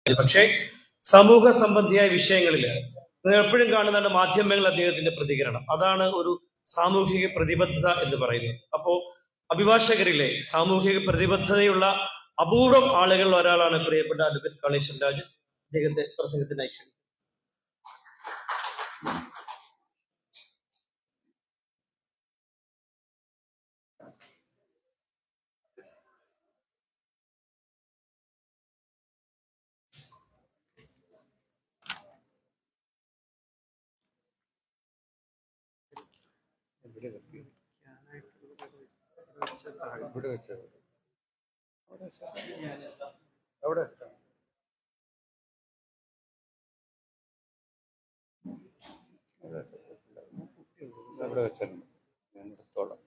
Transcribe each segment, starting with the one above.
പക്ഷേ സമൂഹ സംബന്ധിയായ വിഷയങ്ങളിൽ നിങ്ങൾ എപ്പോഴും കാണുന്നതാണ് മാധ്യമങ്ങൾ അദ്ദേഹത്തിന്റെ പ്രതികരണം. അതാണ് ഒരു സാമൂഹിക പ്രതിബദ്ധത എന്ന് പറയുന്നത്. അപ്പോ അഭിഭാഷകരിലെ സാമൂഹിക പ്രതിബദ്ധതയുള്ള അപൂർവം ആളുകളിൽ ഒരാളാണ് പ്രിയപ്പെട്ട അഡ്വക്കേറ്റ് കാളീശ്വരൻ രാജ്. അദ്ദേഹത്തെ പ്രസംഗത്തിനായി ക്ഷണിക്കുന്നു. ഇവിടെ വെച്ചത് അവിടെ അവിടെ വെച്ചിട്ടുണ്ട്. ഞാൻ എടുത്തോളാം.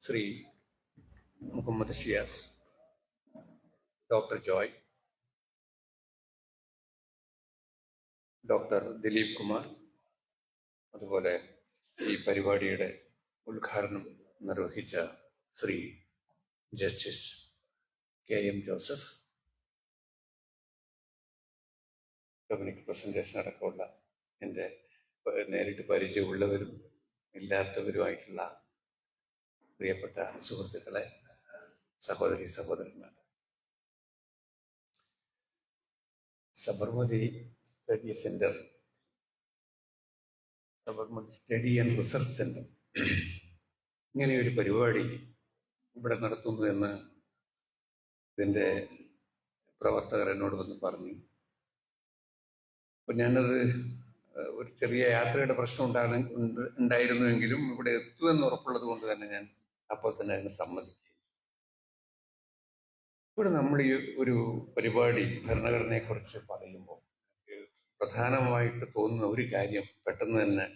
ശ്രീ മുഹമ്മദ് ഷിയാസ്, ഡോക്ടർ ജോയ്, ഡോക്ടർ ദിലീപ് കുമാർ, അതുപോലെ ഈ പരിപാടിയുടെ ഉദ്ഘാടനം നിർവഹിച്ച Shri justice KM Joseph, Dominic presentation അടക്കമുള്ള എൻ്റെ നേരിട്ട് പരിചയമുള്ളവരും ഇല്ലാത്തവരുമായിട്ടുള്ള പ്രിയപ്പെട്ട സുഹൃത്തുക്കളെ, സഹോദരി സഹോദരന്മാർ, Sabarmati study centre, Sabarmati study and research centre ഇങ്ങനെയൊരു പരിപാടി ഇവിടെ നടത്തുന്നു എന്ന് ഇതിൻ്റെ പ്രവർത്തകർ എന്നോട് വന്ന് പറഞ്ഞു. അപ്പം ഞാനത് ഒരു ചെറിയ യാത്രയുടെ പ്രശ്നം ഉണ്ടായിരുന്നുവെങ്കിലും ഇവിടെ എത്തുമെന്ന് ഉറപ്പുള്ളത് കൊണ്ട് തന്നെ ഞാൻ അപ്പോൾ തന്നെ അതിന് സമ്മതിച്ചു. ഇവിടെ നമ്മൾ ഈ ഒരു പരിപാടി ഭരണഘടനയെക്കുറിച്ച് പറയുമ്പോൾ പ്രധാനമായിട്ട് തോന്നുന്ന ഒരു കാര്യം പെട്ടെന്ന് തന്നെ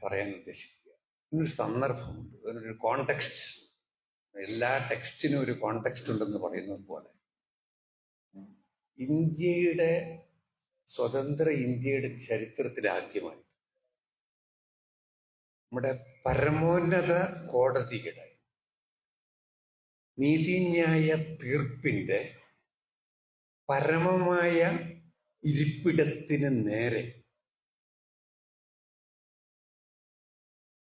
പറയാൻ ഉദ്ദേശിക്കുക. ഇതിനൊരു സന്ദർഭമുണ്ട്, അതിനൊരു കോണ്ടെക്സ്റ്റ്. എല്ലാ ടെക്സ്റ്റിനും ഒരു കോണ്ടെക്സ്റ്റ് ഉണ്ടെന്ന് പറയുന്നത് പോലെ ഇന്ത്യയുടെ സ്വതന്ത്ര ഇന്ത്യയുടെ ചരിത്രത്തിൽ ആദ്യമായി നമ്മുടെ പരമോന്നത കോടതിയുടെ നീതിന്യായ തീർപ്പിന്റെ പരമമായ ഇരിപ്പിടത്തിന് നേരെ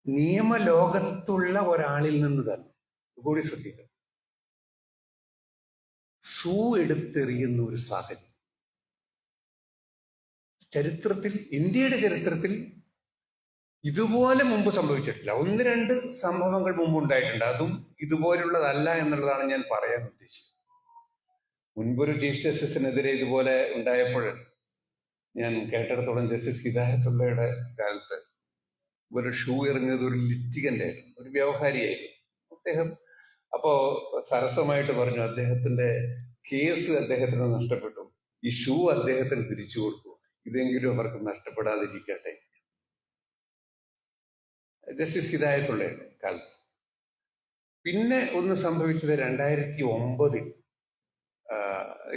നിയമലോകത്തുള്ള ഒരാളിൽ നിന്ന് തന്നെ കൂടി ശ്രദ്ധിക്കണം, ഷൂ എടുത്തെറിയുന്ന ഒരു സാഹചര്യം ചരിത്രത്തിൽ, ഇന്ത്യയുടെ ചരിത്രത്തിൽ ഇതുപോലെ മുമ്പ് സംഭവിച്ചിട്ടില്ല. ഒന്ന് രണ്ട് സംഭവങ്ങൾ മുമ്പ് ഉണ്ടായിട്ടുണ്ട്, അതും ഇതുപോലുള്ളതല്ല എന്നുള്ളതാണ് ഞാൻ പറയാൻ ഉദ്ദേശിക്കുന്നത്. മുൻപൊരു ചീഫ് ജസ്റ്റിസിനെതിരെ ഇതുപോലെ ഉണ്ടായപ്പോൾ ഞാൻ കേട്ടിടത്തോളം ജസ്റ്റിസ് ഹിദായത്തുള്ളയുടെ കാലത്ത് ഒരു ഷൂ എറിഞ്ഞത് ഒരു ലിറ്റിഗന്റ് ആയിരുന്നു, ഒരു വ്യവഹാരിയായിരുന്നു. അദ്ദേഹം അപ്പോ സരസമായിട്ട് പറഞ്ഞു, അദ്ദേഹത്തിന്റെ കേസ് അദ്ദേഹത്തിന് നഷ്ടപ്പെട്ടു, ഈ ഷൂ അദ്ദേഹത്തിന് തിരിച്ചു കൊടുത്തു, ഇതെങ്കിലും അവർക്ക് നഷ്ടപ്പെടാതിരിക്കട്ടെ. ജസ്റ്റിസ് ഹിദായത്തുള്ളയുടെ കാലത്ത്. പിന്നെ ഒന്ന് സംഭവിച്ചത് 2009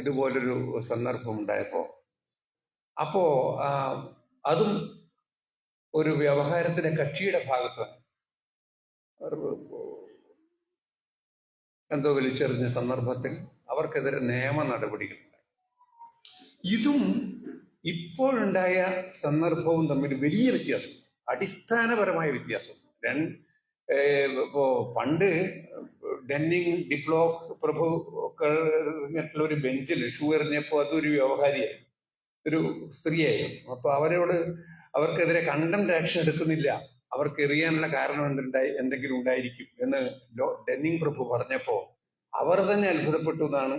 ഇതുപോലൊരു സന്ദർഭം ഉണ്ടായപ്പോ, അപ്പോ അതും ഒരു വ്യവഹാരത്തിന്റെ കക്ഷിയുടെ ഭാഗത്ത് എന്തോ വലിച്ചെറിഞ്ഞ സന്ദർഭത്തിൽ അവർക്കെതിരെ നിയമ നടപടികളുണ്ടായി. ഇതും ഇപ്പോഴുണ്ടായ സന്ദർഭവും തമ്മിൽ വലിയ വ്യത്യാസം, അടിസ്ഥാനപരമായ വ്യത്യാസം. ഇപ്പോ പണ്ട് ഡെന്നിങ്, ഡിപ്ലോ പ്രഭു ഒക്കെ ഒരു ബെഞ്ചിൽ ഷൂ എറിഞ്ഞപ്പോ അതൊരു വ്യവഹാരിയായിരുന്നു, ഒരു സ്ത്രീയായിരുന്നു. അപ്പൊ അവർക്കെതിരെ കണ്ടംപ്റ്റ് ആക്ഷൻ എടുക്കുന്നില്ല, അവർക്ക് എറിയാനുള്ള കാരണം എന്തെങ്കിലും ഉണ്ടായിരിക്കും എന്ന് ഡെന്നിങ് പ്രഭു പറഞ്ഞപ്പോ അവർ തന്നെ അത്ഭുതപ്പെട്ടു എന്നാണ്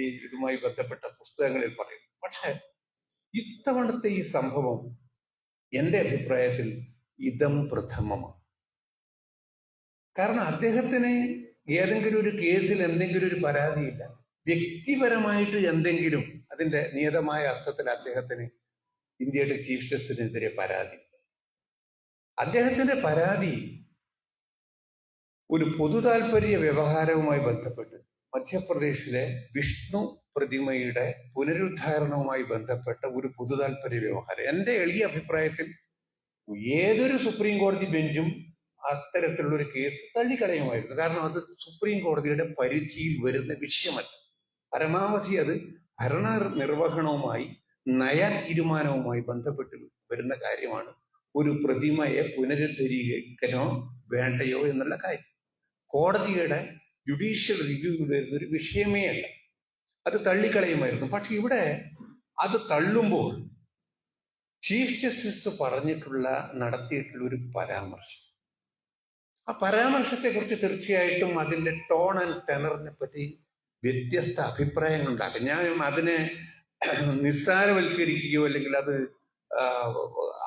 ഈ ഇതുമായി ബന്ധപ്പെട്ട പുസ്തകങ്ങളിൽ പറയുന്നത്. പക്ഷെ ഇത്തവണത്തെ ഈ സംഭവം എൻ്റെ അഭിപ്രായത്തിൽ ഇദം പ്രഥമമാണ്. കാരണം അദ്ദേഹത്തിന് ഏതെങ്കിലും ഒരു കേസിൽ എന്തെങ്കിലും ഒരു പരാതിയില്ല, വ്യക്തിപരമായിട്ട് എന്തെങ്കിലും അതിന്റെ നിയതമായ അർത്ഥത്തിൽ അദ്ദേഹത്തിന് ഇന്ത്യയുടെ ചീഫ് ജസ്റ്റിസിനെതിരെ പരാതി. അദ്ദേഹത്തിന്റെ പരാതി ഒരു പൊതു താല്പര്യ വ്യവഹാരവുമായി ബന്ധപ്പെട്ട് മധ്യപ്രദേശിലെ വിഷ്ണു പ്രതിമയുടെ പുനരുദ്ധാരണവുമായി ബന്ധപ്പെട്ട ഒരു പൊതുതാൽപര്യ വ്യവഹാരം. എൻ്റെ എളിയ അഭിപ്രായത്തിൽ ഏതൊരു സുപ്രീം കോടതി ബെഞ്ചും അത്തരത്തിലുള്ള ഒരു കേസ് തള്ളിക്കളയുമായിരുന്നു. കാരണം അത് സുപ്രീം കോടതിയുടെ പരിധിയിൽ വരുന്ന വിഷയമല്ല. പരമാവധി അത് ഭരണ നിർവഹണവുമായി നയ തീരുമാനവുമായി ബന്ധപ്പെട്ട് വരുന്ന കാര്യമാണ് ഒരു പ്രതിമയെ പുനരുദ്ധരിക്കണോ വേണ്ടയോ എന്നുള്ള കാര്യം. കോടതിയുടെ ജുഡീഷ്യൽ റിവ്യൂ വരുന്ന ഒരു വിഷയമേ അല്ല. അത് തള്ളിക്കളയുമായിരുന്നു. പക്ഷെ ഇവിടെ അത് തള്ളുമ്പോൾ ചീഫ് ജസ്റ്റിസ് നടത്തിയിട്ടുള്ള ഒരു പരാമർശം, ആ പരാമർശത്തെ കുറിച്ച് തീർച്ചയായിട്ടും അതിന്റെ ടോൺ ആൻഡ് ടെനറിനെ പറ്റി വ്യത്യസ്ത അഭിപ്രായങ്ങൾ ഉണ്ടാകും. ഞാൻ അതിനെ നിസ്സാരവൽക്കരിക്കുകയോ അല്ലെങ്കിൽ അത്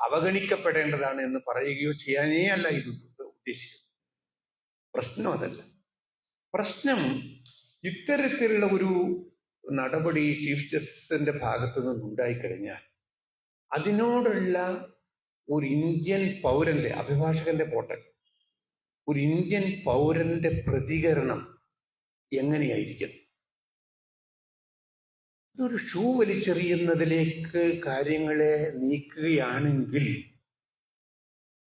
അവഗണിക്കപ്പെടേണ്ടതാണ് എന്ന് പറയുകയോ ചെയ്യാനേ അല്ല ഇത് ഉദ്ദേശിക്കുന്നത്. പ്രശ്നം അതല്ല. പ്രശ്നം ഇത്തരത്തിലുള്ള ഒരു നടപടി ചീഫ് ജസ്റ്റിസിന്റെ ഭാഗത്തു നിന്നുണ്ടായിക്കഴിഞ്ഞാൽ അതിനോടുള്ള ഒരു ഇന്ത്യൻ പൗരന്റെ, അഭിഭാഷകന്റെ പോട്ടെ, ഒരു ഇന്ത്യൻ പൗരന്റെ പ്രതികരണം എങ്ങനെയായിരിക്കും? ഇതൊരു ഷൂ വലിച്ചെറിയുന്നതിലേക്ക് കാര്യങ്ങളെ നീക്കുകയാണെങ്കിൽ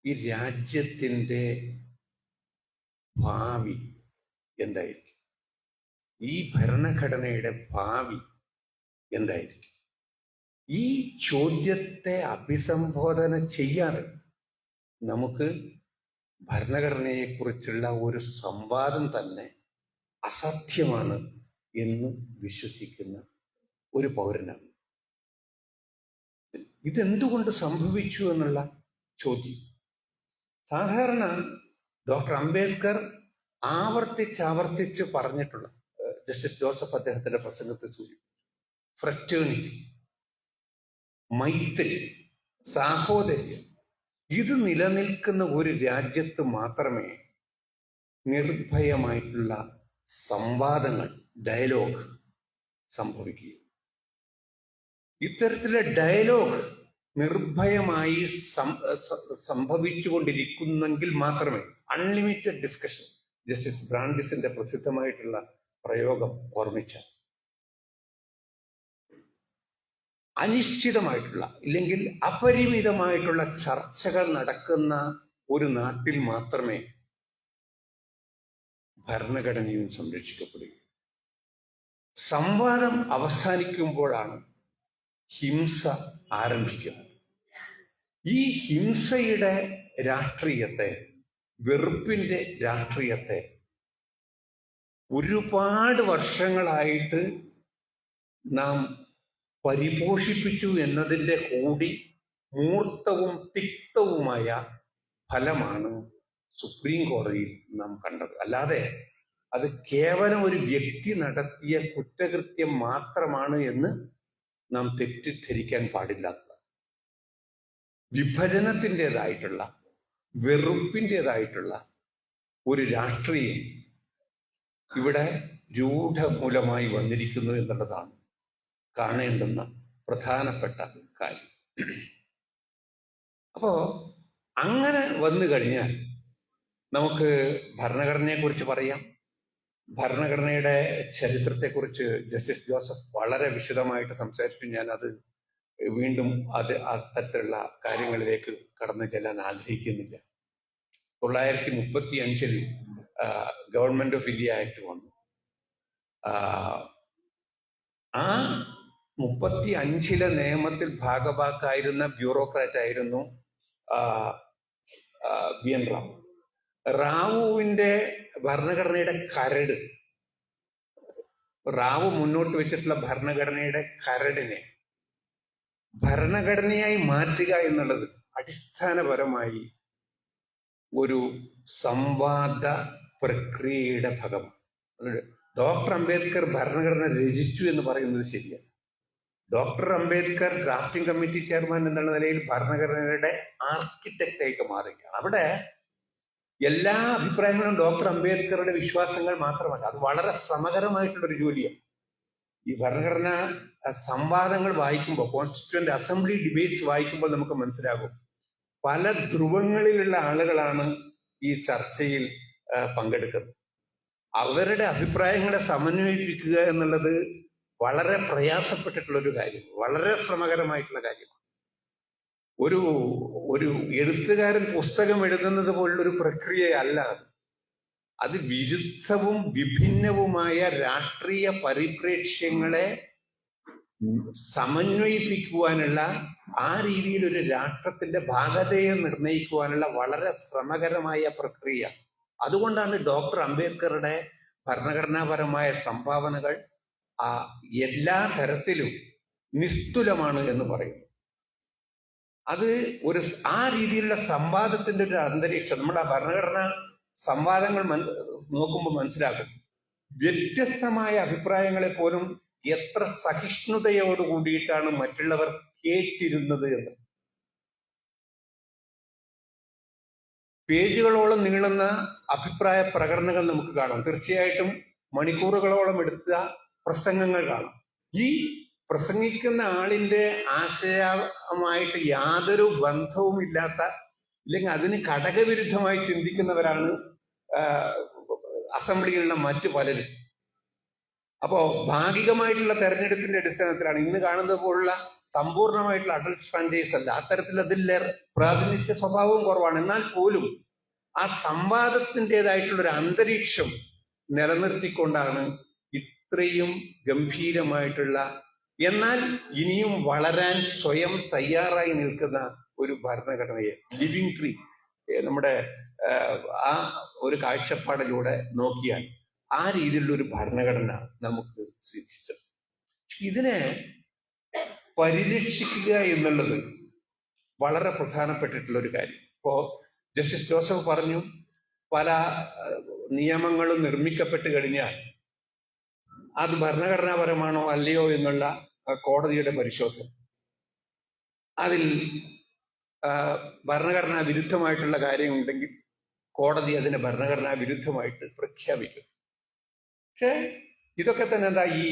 ഈ രാജ്യത്തിന്റെ ഭാവി എന്തായിരിക്കും? ഈ ഭരണഘടനയുടെ ഭാവി എന്തായിരിക്കും? ഈ ചോദ്യത്തെ അഭിസംബോധന ചെയ്യാതെ നമുക്ക് ഭരണഘടനയെക്കുറിച്ചുള്ള ഒരു സംവാദം തന്നെ അസാധ്യമാണ് എന്ന് വിശ്വസിക്കുന്ന ഒരു പൗരനാണ്. ഇതെന്തുകൊണ്ട് സംഭവിച്ചു എന്നുള്ള ചോദ്യം. സാധാരണ ഡോക്ടർ അംബേദ്കർ ആവർത്തിച്ച് പറഞ്ഞിട്ടുള്ള, ജസ്റ്റിസ് ജോസഫ് അദ്ദേഹത്തിന്റെ പ്രസംഗത്തിൽ സൂചിപ്പിച്ചു, ഫ്രറ്റേണിറ്റി, മൈത്രി, സാഹോദര്യം, ഇത് നിലനിൽക്കുന്ന ഒരു രാജ്യത്ത് മാത്രമേ നിർഭയമായിട്ടുള്ള സംവാദങ്ങൾ, ഡയലോഗ് സംഭവിക്കുകയുള്ളൂ. ഇത്തരത്തിലുള്ള ഡയലോഗ് നിർഭയമായി സംഭവിച്ചുകൊണ്ടിരിക്കുന്നെങ്കിൽ മാത്രമേ അൺലിമിറ്റഡ് ഡിസ്കഷൻ, ജസ്റ്റിസ് ബ്രാൻഡിസിന്റെ പ്രസിദ്ധമായിട്ടുള്ള പ്രയോഗം ഓർമ്മിച്ച, അനിശ്ചിതമായിട്ടുള്ള ഇല്ലെങ്കിൽ അപരിമിതമായിട്ടുള്ള ചർച്ചകൾ നടക്കുന്ന ഒരു നാട്ടിൽ മാത്രമേ ഭരണഘടനയും സംരക്ഷിക്കപ്പെടുകയുള്ളൂ. സംവാദം അവസാനിക്കുമ്പോഴാണ് ഹിംസ ആരംഭിക്കുന്നത്. ഈ ഹിംസയുടെ രാഷ്ട്രീയത്തെ, വെറുപ്പിന്റെ രാഷ്ട്രീയത്തെ ഒരുപാട് വർഷങ്ങളായിട്ട് നാം പരിപോഷിപ്പിച്ചു എന്നതിൻ്റെ കൂടി മൂർത്തവും തിക്തവുമായ ഫലമാണ് സുപ്രീം കോടതിയിൽ നാം കണ്ടത്. അല്ലാതെ അത് കേവലം ഒരു വ്യക്തി നടത്തിയ കുറ്റകൃത്യം മാത്രമാണ് എന്ന് നാം തെറ്റിദ്ധരിക്കാൻ പാടില്ലാത്ത, വിഭജനത്തിൻ്റെതായിട്ടുള്ള, വെറുപ്പിൻ്റെതായിട്ടുള്ള ഒരു രാഷ്ട്രീയം ഇവിടെ രൂഢമൂലമായി വന്നിരിക്കുന്നു എന്നുള്ളതാണ് കാണേണ്ടുന്ന പ്രധാനപ്പെട്ട കാര്യം. അപ്പോ അങ്ങനെ വന്നു കഴിഞ്ഞാൽ നമുക്ക് ഭരണഘടനയെ കുറിച്ച് പറയാം. ഭരണഘടനയുടെ ചരിത്രത്തെക്കുറിച്ച് ജസ്റ്റിസ് ജോസഫ് വളരെ വിശദമായിട്ട് സംസാരിച്ചു. ഞാൻ അത് വീണ്ടും അത്തരത്തിലുള്ള കാര്യങ്ങളിലേക്ക് കടന്നു ചെല്ലാൻ ആഗ്രഹിക്കുന്നില്ല. 1935 ഗവൺമെന്റ് ഓഫ് ഇന്ത്യ ആക്ട് വന്നു. ആ 35 നിയമത്തിൽ ഭാഗഭാക്കായിരുന്ന ബ്യൂറോക്രാറ്റ് ആയിരുന്നു ബി എൻ റാവു. റാവുവിന്റെ ഭരണഘടനയുടെ കരട്, റാവു മുന്നോട്ട് വെച്ചിട്ടുള്ള ഭരണഘടനയുടെ കരടിനെ ഭരണഘടനയായി മാറ്റുക എന്നുള്ളത് അടിസ്ഥാനപരമായി ഒരു സംവാദ പ്രക്രിയയുടെ ഭാഗമാണ്. ഡോക്ടർ അംബേദ്കർ ഭരണഘടന രചിച്ചു എന്ന് പറയുന്നത് ശരിയാണ്. Doctor Ambedkar drafting committee chairman എന്നുള്ള നിലയിൽ ഭരണഘടനയുടെ ആർക്കിടെക്റ്റായിട്ട് മാറുകയാണ്. അവിടെ എല്ലാ അഭിപ്രായങ്ങളും ഡോക്ടർ അംബേദ്കറുടെ വിശ്വാസങ്ങൾ മാത്രമല്ല, അത് വളരെ ശ്രമകരമായിട്ടുള്ളൊരു ജോലിയാണ്. ഈ ഭരണഘടന സംവാദങ്ങൾ വായിക്കുമ്പോൾ, കോൺസ്റ്റിറ്റ്യൂവന്റ് അസംബ്ലി ഡിബേറ്റ്സ് വായിക്കുമ്പോൾ നമുക്ക് മനസ്സിലാകും പല ധ്രുവങ്ങളിലുള്ള ആളുകളാണ് ഈ ചർച്ചയിൽ പങ്കെടുക്കുന്നത്. അവരുടെ അഭിപ്രായങ്ങളെ സമന്വയിപ്പിക്കുക എന്നുള്ളത് വളരെ പ്രയാസപ്പെട്ടിട്ടുള്ള ഒരു കാര്യം, വളരെ ശ്രമകരമായിട്ടുള്ള കാര്യമാണ്. ഒരു ഒരു എഴുത്തുകാരൻ പുസ്തകം എഴുതുന്നത് പോലുള്ളൊരു പ്രക്രിയയല്ല അത്. അത് വിരുദ്ധവും വിഭിന്നവുമായ രാഷ്ട്രീയ പരിപ്രേക്ഷ്യങ്ങളെ സമന്വയിപ്പിക്കുവാനുള്ള, ആ രീതിയിൽ ഒരു രാഷ്ട്രത്തിന്റെ ഭാഗതയെ നിർണയിക്കുവാനുള്ള വളരെ ശ്രമകരമായ പ്രക്രിയ. അതുകൊണ്ടാണ് ഡോക്ടർ അംബേദ്കറുടെ ഭരണഘടനാപരമായ സംഭാവനകൾ എല്ലാ തരത്തിലും നിസ്തുലമാണ് എന്ന് പറയുന്നു. അത് ഒരു ആ രീതിയിലുള്ള സംവാദത്തിന്റെ ഒരു അന്തരീക്ഷം നമ്മൾ ആ ഭരണഘടനാ സംവാദങ്ങൾ നോക്കുമ്പോൾ മനസ്സിലാക്കും. വ്യത്യസ്തമായ അഭിപ്രായങ്ങളെ പോലും എത്ര സഹിഷ്ണുതയോട് കൂടിയിട്ടാണ് മറ്റുള്ളവർ കേട്ടിരുന്നത് എന്ന്. പേജുകളോളം നീളുന്ന അഭിപ്രായ പ്രകടനങ്ങൾ നമുക്ക് കാണാം. തീർച്ചയായിട്ടും മണിക്കൂറുകളോളം എടുത്ത പ്രസംഗങ്ങൾ കാണാം. ഈ പ്രസംഗിക്കുന്ന ആളിന്റെ ആശയമായിട്ട് യാതൊരു ബന്ധവും ഇല്ലാത്ത, ഇല്ലെങ്കിൽ അതിന് ഘടകവിരുദ്ധമായി ചിന്തിക്കുന്നവരാണ് അസംബ്ലികളിലെ മറ്റു പലരും. അപ്പോ ഭാഗികമായിട്ടുള്ള തെരഞ്ഞെടുപ്പിന്റെ അടിസ്ഥാനത്തിലാണ് ഇന്ന് കാണുന്നത് പോലുള്ള സമ്പൂർണമായിട്ടുള്ള അഡൽട്ട് ഫ്രാഞ്ചൈസ് അല്ല. അത്തരത്തിൽ അതിലെ പ്രാതിനിധ്യ സ്വഭാവവും കുറവാണ്. എന്നാൽ പോലും ആ സംവാദത്തിൻ്റെതായിട്ടുള്ള ഒരു അന്തരീക്ഷം നിലനിർത്തിക്കൊണ്ടാണ് ഇത്രയും ഗംഭീരമായിട്ടുള്ള, എന്നാൽ ഇനിയും വളരാൻ സ്വയം തയ്യാറായി നിൽക്കുന്ന ഒരു ഭരണഘടനയെ, ലിവിങ് ട്രീ, നമ്മുടെ ആ ഒരു കാഴ്ചപ്പാടിലൂടെ നോക്കിയാൽ ആ രീതിയിലുള്ള ഒരു ഭരണഘടന നമുക്ക് സിദ്ധിച്ചത്. ഇതിനെ പരിരക്ഷിക്കുക എന്നുള്ളത് വളരെ പ്രധാനപ്പെട്ടിട്ടുള്ള ഒരു കാര്യം. ഇപ്പോ ജസ്റ്റിസ് ജോസഫ് പറഞ്ഞു, പല നിയമങ്ങളും നിർമ്മിക്കപ്പെട്ട് കഴിഞ്ഞാൽ അത് ഭരണഘടനാപരമാണോ അല്ലയോ എന്നുള്ള കോടതിയുടെ പരിശോധന, അതിൽ ഭരണഘടനാ വിരുദ്ധമായിട്ടുള്ള കാര്യമുണ്ടെങ്കിൽ കോടതി അതിനെ ഭരണഘടനാ വിരുദ്ധമായിട്ട് പ്രഖ്യാപിക്കും. പക്ഷെ ഇതൊക്കെ തന്നെ എന്താ, ഈ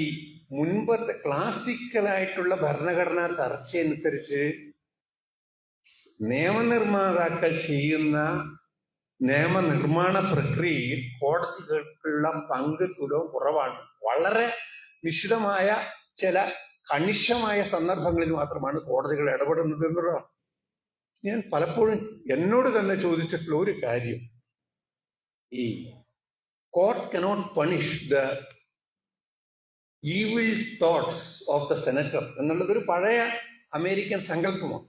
മുൻപത്തെ ക്ലാസിക്കലായിട്ടുള്ള ഭരണഘടനാ ചർച്ചയനുസരിച്ച് നിയമനിർമ്മാതാക്കൾ ചെയ്യുന്ന നിയമനിർമ്മാണ പ്രക്രിയയിൽ കോടതികൾക്കുള്ള പങ്ക് തുലവും കുറവാണ്. വളരെ നിശ്ചിതമായ ചില കണിശമായ സന്ദർഭങ്ങളിൽ മാത്രമാണ് കോടതികൾ ഇടപെടുന്നത് എന്നുള്ളതാണ്. ഞാൻ പലപ്പോഴും എന്നോട് തന്നെ ചോദിച്ചിട്ടുള്ള ഒരു കാര്യം, ഈ court cannot punish the evil thoughts of the senator എന്നുള്ളതൊരു പഴയ അമേരിക്കൻ സങ്കല്പമാണ്.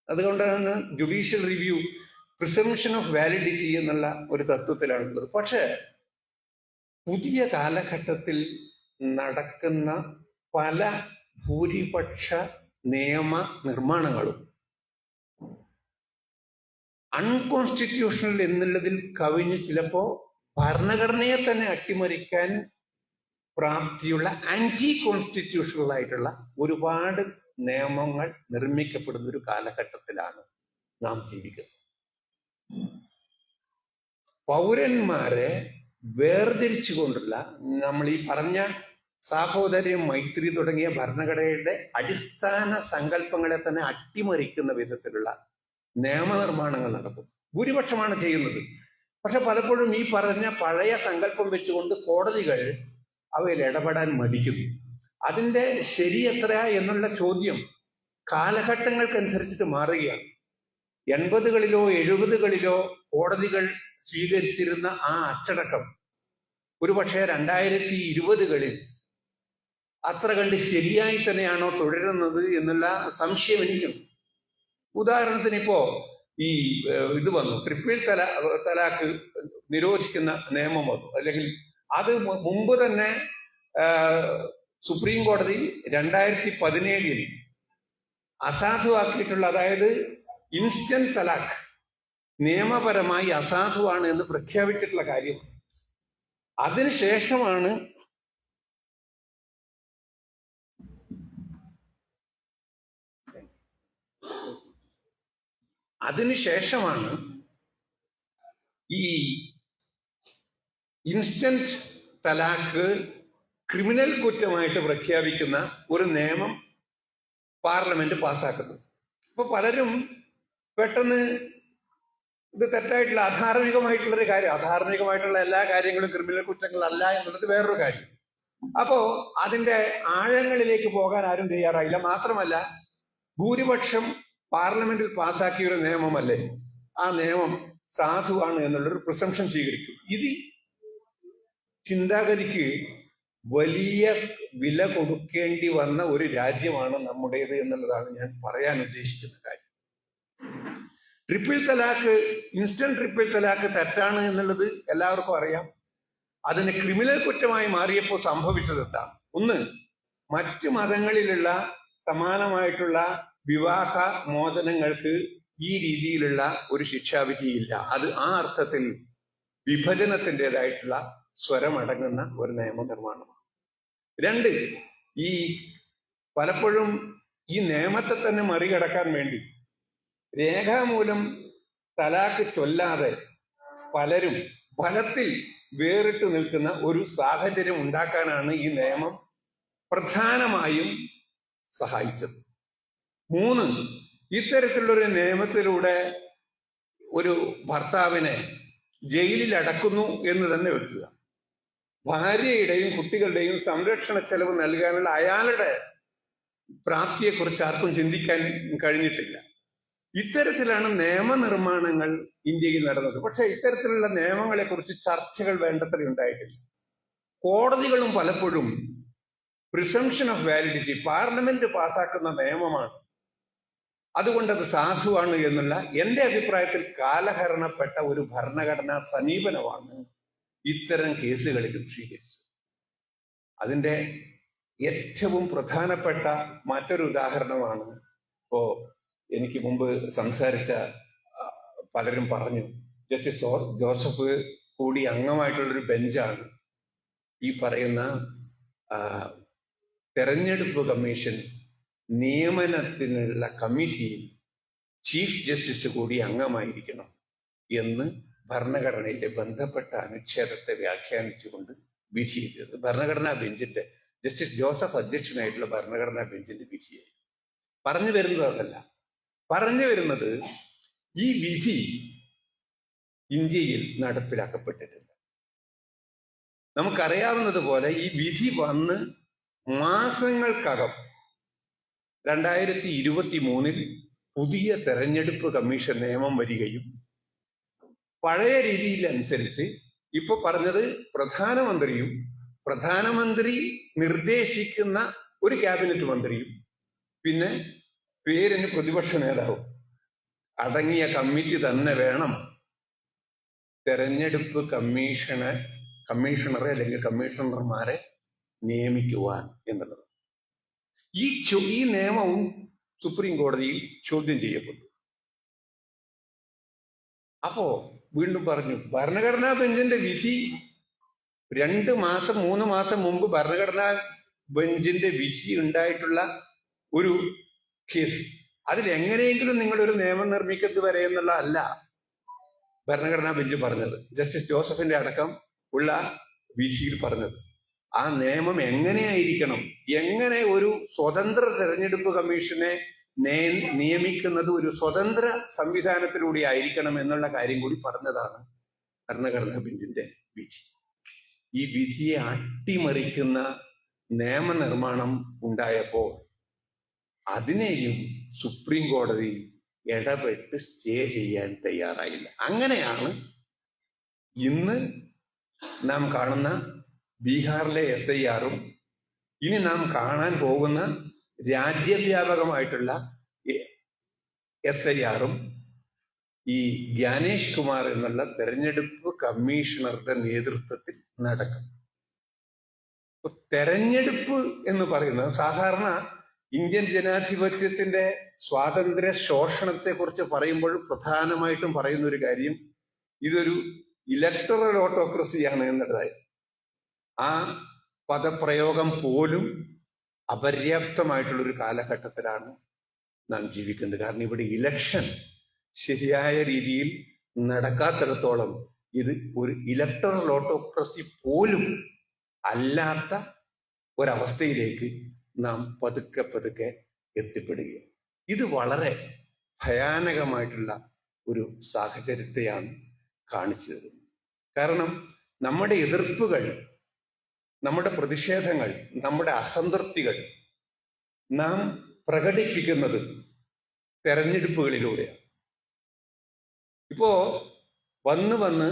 അതുകൊണ്ടാണ് judicial review presumption of validity എന്നുള്ള ഒരു തത്വത്തിലാണുള്ളത്. പക്ഷേ പുതിയ കാലഘട്ടത്തിൽ നടക്കുന്ന പല ഭൂരിപക്ഷ നിയമ നിർമ്മാണങ്ങളും അൺകോൺസ്റ്റിറ്റ്യൂഷണൽ എന്നുള്ളതിൽ കവിഞ്ഞ് ചിലപ്പോ ഭരണഘടനയെ തന്നെ അട്ടിമറിക്കാൻ പ്രാപ്തിയുള്ള ആന്റി കോൺസ്റ്റിറ്റ്യൂഷണൽ ആയിട്ടുള്ള ഒരുപാട് നിയമങ്ങൾ നിർമ്മിക്കപ്പെടുന്ന ഒരു കാലഘട്ടത്തിലാണ് നാം ജീവിക്കുന്നത്. പൗരന്മാരെ വേർതിരിച്ചുകൊണ്ടുള്ള നമ്മൾ ഈ പറഞ്ഞ സാഹോദര്യം, മൈത്രി തുടങ്ങിയ ഭരണഘടനയുടെ അടിസ്ഥാന സങ്കല്പങ്ങളെ തന്നെ അട്ടിമറിക്കുന്ന വിധത്തിലുള്ള നിയമനിർമ്മാണങ്ങൾ നടക്കും. ഭൂരിപക്ഷമാണ് ചെയ്യുന്നത്. പക്ഷെ പലപ്പോഴും ഈ പറഞ്ഞ പഴയ സങ്കല്പം വെച്ചുകൊണ്ട് കോടതികൾ അവയിൽ ഇടപെടാൻ മടിക്കുന്നു. അതിന്റെ ശരി എത്ര എന്നുള്ള ചോദ്യം കാലഘട്ടങ്ങൾക്കനുസരിച്ചിട്ട് മാറുകയാണ്. 80കളിലോ 70കളിലോ കോടതികൾ സ്വീകരിച്ചിരുന്ന ആ അച്ചടക്കം ഒരുപക്ഷെ 2020കളിൽ അത്ര കണ്ട് ശരിയായി തന്നെയാണോ തുടരുന്നത് എന്നുള്ള സംശയം എനിക്കുണ്ട്. ഉദാഹരണത്തിന് ഇപ്പോ ഈ ഇത് വന്നു, ട്രിപ്പിൾ തലാഖ് നിരോധിക്കുന്ന നിയമം വന്നു. അല്ലെങ്കിൽ അത് മുമ്പ് തന്നെ സുപ്രീം കോടതി 2017 അസാധുവാക്കിയിട്ടുള്ള, അതായത് ഇൻസ്റ്റന്റ് തലാഖ് നിയമപരമായി അസാധുവാണ് എന്ന് പ്രഖ്യാപിച്ചിട്ടുള്ള കാര്യം. അതിനുശേഷമാണ് ഈ ഇൻസ്റ്റന്റ് തലാഖ് ക്രിമിനൽ കുറ്റമായിട്ട് പ്രഖ്യാപിക്കുന്ന ഒരു നിയമം പാർലമെന്റ് പാസ്സാക്കുന്നത്. അപ്പൊ പലരും പെട്ടെന്ന് ഇത് തെറ്റായിട്ടുള്ള അധാർമികമായിട്ടുള്ളൊരു കാര്യം. അധാർമികമായിട്ടുള്ള എല്ലാ കാര്യങ്ങളും ക്രിമിനൽ കുറ്റങ്ങളല്ല എന്നുള്ളത് വേറൊരു കാര്യം. അപ്പോ അതിന്റെ ആഴങ്ങളിലേക്ക് പോകാൻ ആരും തയ്യാറായില്ല. മാത്രമല്ല, ഭൂരിപക്ഷം പാർലമെന്റിൽ പാസാക്കിയ ഒരു നിയമമല്ലേ, ആ നിയമം സാധുവാണ് എന്നുള്ളൊരു പ്രിസംഷൻ സ്വീകരിക്കും. ഇത് ചിന്താഗതിക്ക് വലിയ വില കൊടുക്കേണ്ടി വന്ന ഒരു രാജ്യമാണ് നമ്മുടേത് എന്നുള്ളതാണ് ഞാൻ പറയാൻ ഉദ്ദേശിക്കുന്ന കാര്യം. ട്രിപ്പിൾ തലാഖ്, ഇൻസ്റ്റന്റ് ട്രിപ്പിൾ തലാഖ് തെറ്റാണ് എന്നുള്ളത് എല്ലാവർക്കും അറിയാം. അതിന് ക്രിമിനൽ കുറ്റമായി മാറിയപ്പോൾ സംഭവിച്ചത് എന്താണ്? ഒന്ന്, മറ്റ് മതങ്ങളിലുള്ള സമാനമായിട്ടുള്ള വിവാഹ മോചനങ്ങൾക്ക് ഈ രീതിയിലുള്ള ഒരു ശിക്ഷാവിധിയില്ല. അത് ആ അർത്ഥത്തിൽ വിഭജനത്തിൻ്റെതായിട്ടുള്ള സ്വരമടങ്ങുന്ന ഒരു നിയമനിർമ്മാണമാണ്. രണ്ട്, ഈ പലപ്പോഴും ഈ നിയമത്തെ തന്നെ മറികടക്കാൻ വേണ്ടി രേഖാമൂലം തലാക്ക് ചൊല്ലാതെ പലരും ഫലത്തിൽ വേറിട്ട് നിൽക്കുന്ന ഒരു സാഹചര്യം ഉണ്ടാക്കാനാണ് ഈ നിയമം പ്രധാനമായും സഹായിച്ചത്. മൂന്ന്, ഇത്തരത്തിലുള്ളൊരു നിയമത്തിലൂടെ ഒരു ഭർത്താവിനെ ജയിലിൽ അടക്കുന്നു എന്ന് തന്നെ വെക്കുക. ഭാര്യയുടെയും കുട്ടികളുടെയും സംരക്ഷണ ചെലവ് നൽകാനുള്ള അയാളുടെ പ്രാപ്തിയെക്കുറിച്ച് ആർക്കും ചിന്തിക്കാൻ കഴിഞ്ഞിട്ടില്ല. ഇത്തരത്തിലാണ് നിയമനിർമ്മാണങ്ങൾ ഇന്ത്യയിൽ നടന്നത്. പക്ഷെ ഇത്തരത്തിലുള്ള നിയമങ്ങളെ കുറിച്ച് ചർച്ചകൾ വേണ്ടത്ര ഉണ്ടായിട്ടില്ല. കോടതികളും പലപ്പോഴും പ്രിസംഷൻ ഓഫ് വാലിഡിറ്റി, പാർലമെന്റ് പാസാക്കുന്ന നിയമമാണ്, അതുകൊണ്ട് അത് സാധുവാണ് എന്നുള്ള എന്റെ അഭിപ്രായത്തിൽ കാലഹരണപ്പെട്ട ഒരു ഭരണഘടനാ സമീപനമാണ് ഇത്തരം കേസുകളിലും സ്വീകരിച്ചത്. അതിന്റെ ഏറ്റവും പ്രധാനപ്പെട്ട മറ്റൊരു ഉദാഹരണമാണ്, ഇപ്പോ എനിക്ക് മുമ്പ് സംസാരിച്ച പലരും പറഞ്ഞു, ജസ്റ്റിസ് ജോസഫ് കൂടി അംഗമായിട്ടുള്ളൊരു ബെഞ്ചാണ് ഈ പറയുന്ന തെരഞ്ഞെടുപ്പ് കമ്മീഷൻ നിയമനത്തിനുള്ള കമ്മിറ്റിയിൽ ചീഫ് ജസ്റ്റിസ് കൂടി അംഗമായിരിക്കണം എന്ന് ഭരണഘടനയിലെ ബന്ധപ്പെട്ട അനുച്ഛേദത്തെ വ്യാഖ്യാനിച്ചുകൊണ്ട് വിധി ചെയ്തത് ഭരണഘടനാ ബെഞ്ചിന്റെ, ജസ്റ്റിസ് ജോസഫ് അധ്യക്ഷനായിട്ടുള്ള ഭരണഘടനാ ബെഞ്ചിന്റെ വിധിയായി. പറഞ്ഞു വരുന്നത് അതല്ല. പറഞ്ഞു വരുന്നത് ഈ വിധി ഇന്ത്യയിൽ നടപ്പിലാക്കപ്പെട്ടിട്ടില്ല. നമുക്കറിയാവുന്നതുപോലെ ഈ വിധി വന്ന് മാസങ്ങൾക്കകം 2023 പുതിയ തെരഞ്ഞെടുപ്പ് കമ്മീഷൻ നിയമം വരികയും പഴയ രീതിയിൽ അനുസരിച്ച് ഇപ്പൊ പറഞ്ഞത് പ്രധാനമന്ത്രിയും പ്രധാനമന്ത്രി നിർദ്ദേശിക്കുന്ന ഒരു ക്യാബിനറ്റ് മന്ത്രിയും പിന്നെ പേരിന് പ്രതിപക്ഷ നേതാവും അടങ്ങിയ കമ്മിറ്റി തന്നെ വേണം തെരഞ്ഞെടുപ്പ് കമ്മീഷണറെ അല്ലെങ്കിൽ കമ്മീഷണർമാരെ നിയമിക്കുവാൻ എന്നുള്ളത്. ഈ നിയമവും സുപ്രീം കോടതിയിൽ ചോദ്യം ചെയ്യപ്പെട്ടു. അപ്പോ വീണ്ടും പറഞ്ഞു, ഭരണഘടനാ ബെഞ്ചിന്റെ വിധി 2 മാസം 3 മാസം മുമ്പ് ഭരണഘടനാ ബെഞ്ചിന്റെ വിധി ഉണ്ടായിട്ടുള്ള ഒരു കേസ്, അതിൽ എങ്ങനെയെങ്കിലും നിങ്ങളൊരു നിയമം നിർമ്മിക്കുന്നത് വരെ എന്നുള്ള അല്ല ഭരണഘടനാ ബെഞ്ച് പറഞ്ഞത്. ജസ്റ്റിസ് ജോസഫിന്റെ അടക്കം ഉള്ള വിധിയിൽ പറഞ്ഞത് ആ നിയമം എങ്ങനെയായിരിക്കണം, എങ്ങനെ ഒരു സ്വതന്ത്ര തെരഞ്ഞെടുപ്പ് കമ്മീഷനെ നിയമിക്കുന്നത് ഒരു സ്വതന്ത്ര സംവിധാനത്തിലൂടെ ആയിരിക്കണം എന്നുള്ള കാര്യം കൂടി പറഞ്ഞതാണ് ഭരണഘടനാ ബെഞ്ചിന്റെ വിധി. ഈ വിധിയെ അട്ടിമറിക്കുന്ന നിയമനിർമ്മാണം ഉണ്ടായപ്പോൾ അതിനെയും സുപ്രീം കോടതി ഇടപെട്ട് സ്റ്റേ ചെയ്യാൻ തയ്യാറായില്ല. അങ്ങനെയാണ് ഇന്ന് നാം കാണുന്ന ബീഹാറിലെ SIR-ഉം ഇനി നാം കാണാൻ പോകുന്ന രാജ്യവ്യാപകമായിട്ടുള്ള SIR-ഉം ഈ ജ്ഞാനേഷ് കുമാർ എന്നുള്ള തെരഞ്ഞെടുപ്പ് കമ്മീഷണറുടെ നേതൃത്വത്തിൽ നടക്കും. തെരഞ്ഞെടുപ്പ് എന്ന് പറയുന്നത് സാധാരണ ഇന്ത്യൻ ജനാധിപത്യത്തിന്റെ സ്വാതന്ത്ര്യ ശോഷണത്തെ കുറിച്ച് പറയുമ്പോൾ പ്രധാനമായിട്ടും പറയുന്ന ഒരു കാര്യം ഇതൊരു ഇലക്ടറൽ ഓട്ടോക്രസിയാണ് എന്നുള്ളതായി. ആ പദപ്രയോഗം പോലും അപര്യാപ്തമായിട്ടുള്ളൊരു കാലഘട്ടത്തിലാണ് നാം ജീവിക്കുന്നത്. കാരണം ഇവിടെ ഇലക്ഷൻ ശരിയായ രീതിയിൽ നടക്കാത്തിടത്തോളം ഇത് ഒരു ഇലക്ടറൽ ഓട്ടോക്രസി പോലും അല്ലാത്ത ഒരവസ്ഥയിലേക്ക് നാം പതുക്കെ പതുക്കെ എത്തിപ്പെടുകയാണ്. ഇത് വളരെ ഭയാനകമായിട്ടുള്ള ഒരു സാഹചര്യത്തെയാണ് കാണിച്ചു തരുന്നത്. കാരണം നമ്മുടെ എതിർപ്പുകൾ, നമ്മുടെ പ്രതിഷേധങ്ങൾ, നമ്മുടെ അസംതൃപ്തികൾ നാം പ്രകടിപ്പിക്കുന്നത് തെരഞ്ഞെടുപ്പുകളിലൂടെയാണ്. ഇപ്പോ വന്ന്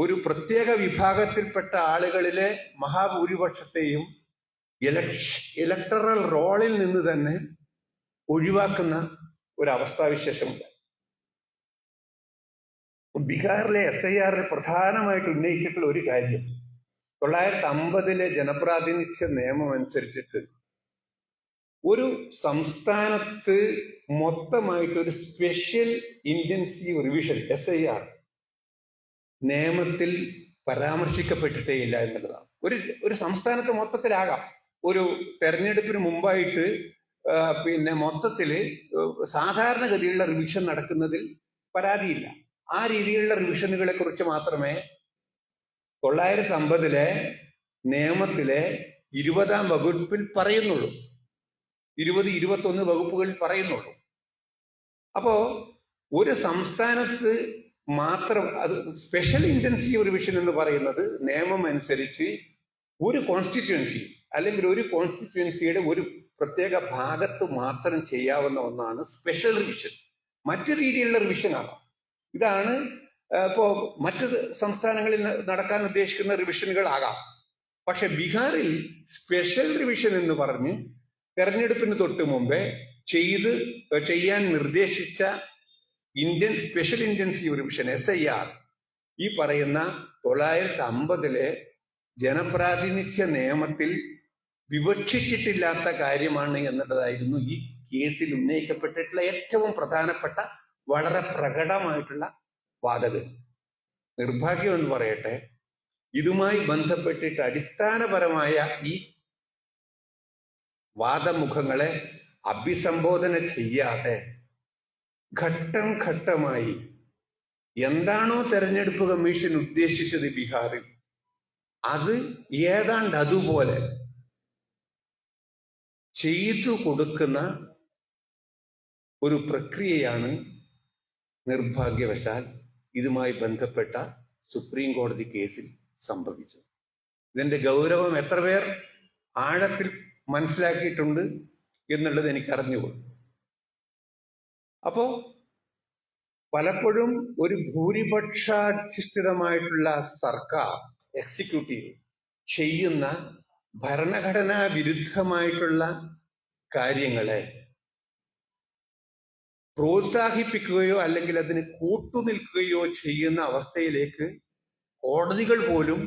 ഒരു പ്രത്യേക വിഭാഗത്തിൽപ്പെട്ട ആളുകളിലെ മഹാഭൂരിപക്ഷത്തെയും ഇലക്ടറൽ റോളിൽ നിന്ന് തന്നെ ഒഴിവാക്കുന്ന ഒരു അവസ്ഥാവിശേഷമുണ്ട്. ബീഹാറിലെ SIR പ്രധാനമായിട്ട് ഉന്നയിച്ചിട്ടുള്ള ഒരു കാര്യം 950 ജനപ്രാതിനിധ്യ നിയമം അനുസരിച്ചിട്ട് ഒരു സംസ്ഥാനത്ത് മൊത്തമായിട്ട് ഒരു സ്പെഷ്യൽ ഇന്റൻസീവ് റിവിഷൻ SIR നിയമത്തിൽ പരാമർശിക്കപ്പെട്ടിട്ടേ ഇല്ല എന്നുള്ളതാണ്. ഒരു സംസ്ഥാനത്ത് മൊത്തത്തിലാകാം, ഒരു തെരഞ്ഞെടുപ്പിന് മുമ്പായിട്ട് മൊത്തത്തില് സാധാരണഗതിയിലുള്ള റിവിഷൻ നടക്കുന്നതിൽ പരാതിയില്ല. ആ രീതിയിലുള്ള റിവിഷനുകളെ കുറിച്ച് മാത്രമേ 950 നിയമത്തിലെ 20-ാം വകുപ്പിൽ പറയുന്നുള്ളൂ, 20-21 വകുപ്പുകളിൽ പറയുന്നുള്ളൂ. അപ്പോ ഒരു സംസ്ഥാനത്ത് മാത്രം അത് സ്പെഷ്യൽ ഇന്റൻസീവ് റിവിഷൻ എന്ന് പറയുന്നത് നിയമം അനുസരിച്ച് ഒരു കോൺസ്റ്റിറ്റ്യുവൻസി അല്ലെങ്കിൽ ഒരു കോൺസ്റ്റിറ്റ്യുവൻസിയുടെ ഒരു പ്രത്യേക ഭാഗത്ത് മാത്രം ചെയ്യാവുന്ന ഒന്നാണ് സ്പെഷ്യൽ റിവിഷൻ. മറ്റു രീതിയിലുള്ള റിവിഷൻ ആകാം. ഇതാണ് ഇപ്പോ മറ്റ് സംസ്ഥാനങ്ങളിൽ നടക്കാൻ ഉദ്ദേശിക്കുന്ന റിവിഷനുകൾ ആകാം. പക്ഷെ ബീഹാറിൽ സ്പെഷ്യൽ റിവിഷൻ എന്ന് പറഞ്ഞ് തെരഞ്ഞെടുപ്പിന് തൊട്ട് മുമ്പേ ചെയ്യാൻ നിർദ്ദേശിച്ച സ്പെഷ്യൽ ഇന്റൻസീവ് റിവിഷൻ SIR ഈ പറയുന്ന 950 ജനപ്രാതിനിധ്യ നിയമത്തിൽ വിവക്ഷിച്ചിട്ടില്ലാത്ത കാര്യമാണ് എന്നുള്ളതായിരുന്നു ഈ കേസിൽ ഉന്നയിക്കപ്പെട്ടിട്ടുള്ള ഏറ്റവും പ്രധാനപ്പെട്ട വളരെ പ്രകടമായിട്ടുള്ള വാദഗതി. നിർഭാഗ്യം എന്ന് പറയട്ടെ, ഇതുമായി ബന്ധപ്പെട്ടിട്ട് അടിസ്ഥാനപരമായ ഈ വാദമുഖങ്ങളെ അഭിസംബോധന ചെയ്യാതെ ഘട്ടം ഘട്ടമായി എന്താണോ തെരഞ്ഞെടുപ്പ് കമ്മീഷൻ ഉദ്ദേശിച്ചത് ബീഹാറിൽ, അത് ഏതാണ്ട് അതുപോലെ ചെയ്തു കൊടുക്കുന്ന ഒരു പ്രക്രിയയാണ് നിർഭാഗ്യവശാൽ ഇതുമായി ബന്ധപ്പെട്ട സുപ്രീം കോടതി കേസിൽ സംഭവിച്ചത്. ഇതിന്റെ ഗൗരവം എത്ര പേർ ആഴത്തിൽ മനസ്സിലാക്കിയിട്ടുണ്ട് എന്നുള്ളത് എനിക്ക് അറിഞ്ഞുകൊള്ളു. അപ്പോ പലപ്പോഴും ഒരു ഭൂരിപക്ഷാധിഷ്ഠിതമായിട്ടുള്ള സർക്കാർ എക്സിക്യൂട്ടീവ് ചെയ്യുന്ന ഭരണഘടനാ വിരുദ്ധമായിട്ടുള്ള കാര്യങ്ങളെ പ്രോത്സാഹിപ്പിക്കുകയോ അല്ലെങ്കിൽ അതിന് കൂട്ടുനിൽക്കുകയോ ചെയ്യുന്ന അവസ്ഥയിലേക്ക് കോടതികൾ പോലും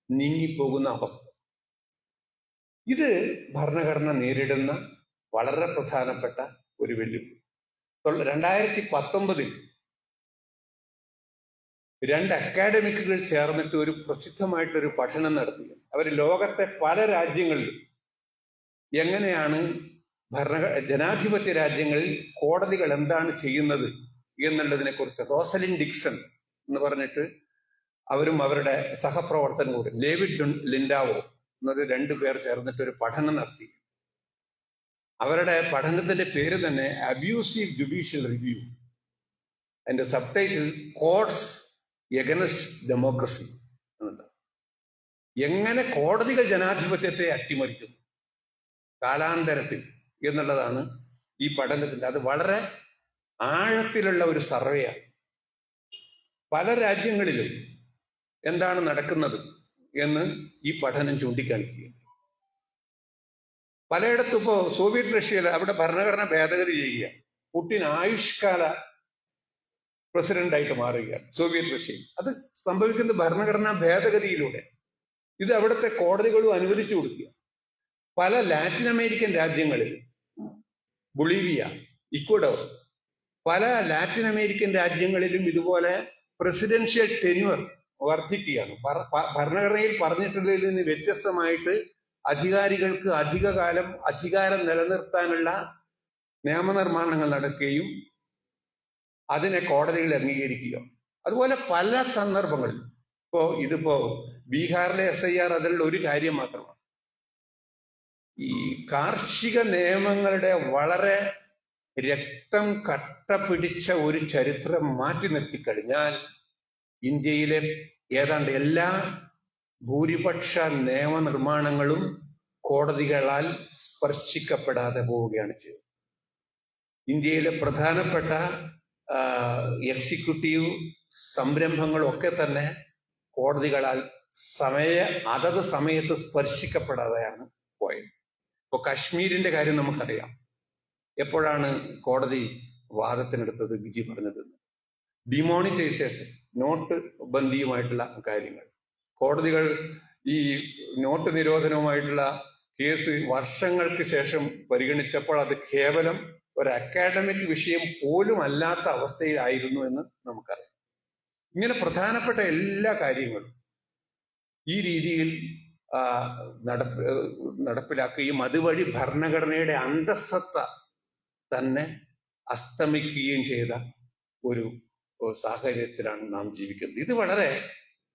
നീങ്ങിപ്പോകുന്ന അവസ്ഥ. ഇത് ഭരണഘടന നേരിടുന്ന വളരെ പ്രധാനപ്പെട്ട ഒരു വെല്ലുവിളി. 2019 2 അക്കാഡമിക്കുകൾ ചേർന്നിട്ട് ഒരു പ്രസിദ്ധമായിട്ടൊരു പഠനം നടത്തി. അവർ ലോകത്തെ പല രാജ്യങ്ങളിലും എങ്ങനെയാണ് ജനാധിപത്യ രാജ്യങ്ങളിൽ കോടതികൾ എന്താണ് ചെയ്യുന്നത് എന്നുള്ളതിനെ കുറിച്ച് റോസലിൻ ഡിക്സൺ എന്ന് പറഞ്ഞിട്ട് അവരും അവരുടെ സഹപ്രവർത്തകരും കൂടി ഡേവിഡ് ലിൻഡാവോ എന്നത് 2 പേർ ചേർന്നിട്ട് ഒരു പഠനം നടത്തി. അവരുടെ പഠനത്തിന്റെ പേര് തന്നെ അബ്യൂസീവ് ജുഡീഷ്യൽ റിവ്യൂ. അതിന്റെ sub title courts against democracy എന്നുണ്ട്. എങ്ങനെ കോടതികൾ ജനാധിപത്യത്തെ അട്ടിമറിക്കുന്നു കാലാന്തരത്തിൽ എന്നുള്ളതാണ് ഈ പഠനത്തിന്റെ. അത് വളരെ ആഴത്തിലുള്ള ഒരു സർവേയാണ്. പല രാജ്യങ്ങളിലും എന്താണ് നടക്കുന്നത് എന്ന് ഈ പഠനം ചൂണ്ടിക്കാണിക്കുകയാണ്. പലയിടത്തും ഇപ്പോ സോവിയറ്റ് റഷ്യയിൽ അവിടെ ഭരണഘടന ഭേദഗതി ചെയ്യുക, പുടിൻ ആയുഷ്കാല പ്രസിഡന്റായിട്ട് മാറുകയാണ് സോവിയറ്റ് റഷ്യയിൽ. അത് സംഭവിക്കുന്നത് ഭരണഘടനാ ഭേദഗതിയിലൂടെ. ഇത് അവിടുത്തെ കോടതികളും അനുവദിച്ചു കൊടുക്കുക. പല ലാറ്റിൻ അമേരിക്കൻ രാജ്യങ്ങളിൽ, ബൊളീവിയ, ഇക്വഡോർ, പല ലാറ്റിൻ അമേരിക്കൻ രാജ്യങ്ങളിലും ഇതുപോലെ പ്രസിഡൻഷ്യൽ ടെന്യൂർ വർദ്ധിക്കുകയാണ്. ഭരണഘടനയിൽ പറഞ്ഞിട്ടുള്ളതിൽ നിന്ന് വ്യത്യസ്തമായിട്ട് അധികാരികൾക്ക് അധികകാലം അധികാരം നിലനിർത്താനുള്ള നിയമനിർമ്മാണങ്ങൾ നടക്കുകയും അതിനെ കോടതികൾ അംഗീകരിക്കുക. അതുപോലെ പല സന്ദർഭങ്ങളിൽ ഇതിപ്പോ ബീഹാറിലെ SIR അതിലുള്ള ഒരു കാര്യം മാത്രമാണ്. ഈ കാർഷിക നിയമങ്ങളുടെ വളരെ രക്തം കട്ട പിടിച്ച ഒരു ചരിത്രം മാറ്റി നിർത്തിക്കഴിഞ്ഞാൽ ഇന്ത്യയിലെ ഏതാണ്ട് എല്ലാ ഭൂരിപക്ഷ നിയമനിർമ്മാണങ്ങളും കോടതികളാൽ സ്പർശിക്കപ്പെടാതെ പോവുകയാണ് ചെയ്തത്. ഇന്ത്യയിലെ പ്രധാനപ്പെട്ട എക്സിക്യൂട്ടീവ് സംരംഭങ്ങളൊക്കെ തന്നെ കോടതികളാൽ അതത് സമയത്ത് സ്പർശിക്കപ്പെടാതെയാണ് പോയത്. ഇപ്പൊ കശ്മീരിന്റെ കാര്യം നമുക്കറിയാം. എപ്പോഴാണ് കോടതി വാദത്തിനെടുത്തത്, വിധി പറഞ്ഞത്? ഡിമോണിറ്റൈസേഷൻ, നോട്ട് ബന്ദിയുമായിട്ടുള്ള കാര്യങ്ങൾ. കോടതികൾ ഈ നോട്ട് നിരോധനവുമായിട്ടുള്ള കേസ് വർഷങ്ങൾക്ക് ശേഷം പരിഗണിച്ചപ്പോൾ അത് കേവലം ഒരു അക്കാഡമിക് വിഷയം പോലും അല്ലാത്ത അവസ്ഥയിലായിരുന്നു എന്ന് നമുക്കറിയാം. ഇങ്ങനെ പ്രധാനപ്പെട്ട എല്ലാ കാര്യങ്ങളും ഈ രീതിയിൽ നടപ്പിലാക്കുകയും അതുവഴി ഭരണഘടനയുടെ അന്തസ്സത്ത തന്നെ അസ്തമിക്കുകയും ചെയ്ത ഒരു സാഹചര്യത്തിലാണ് നാം ജീവിക്കുന്നത്. ഇത് വളരെ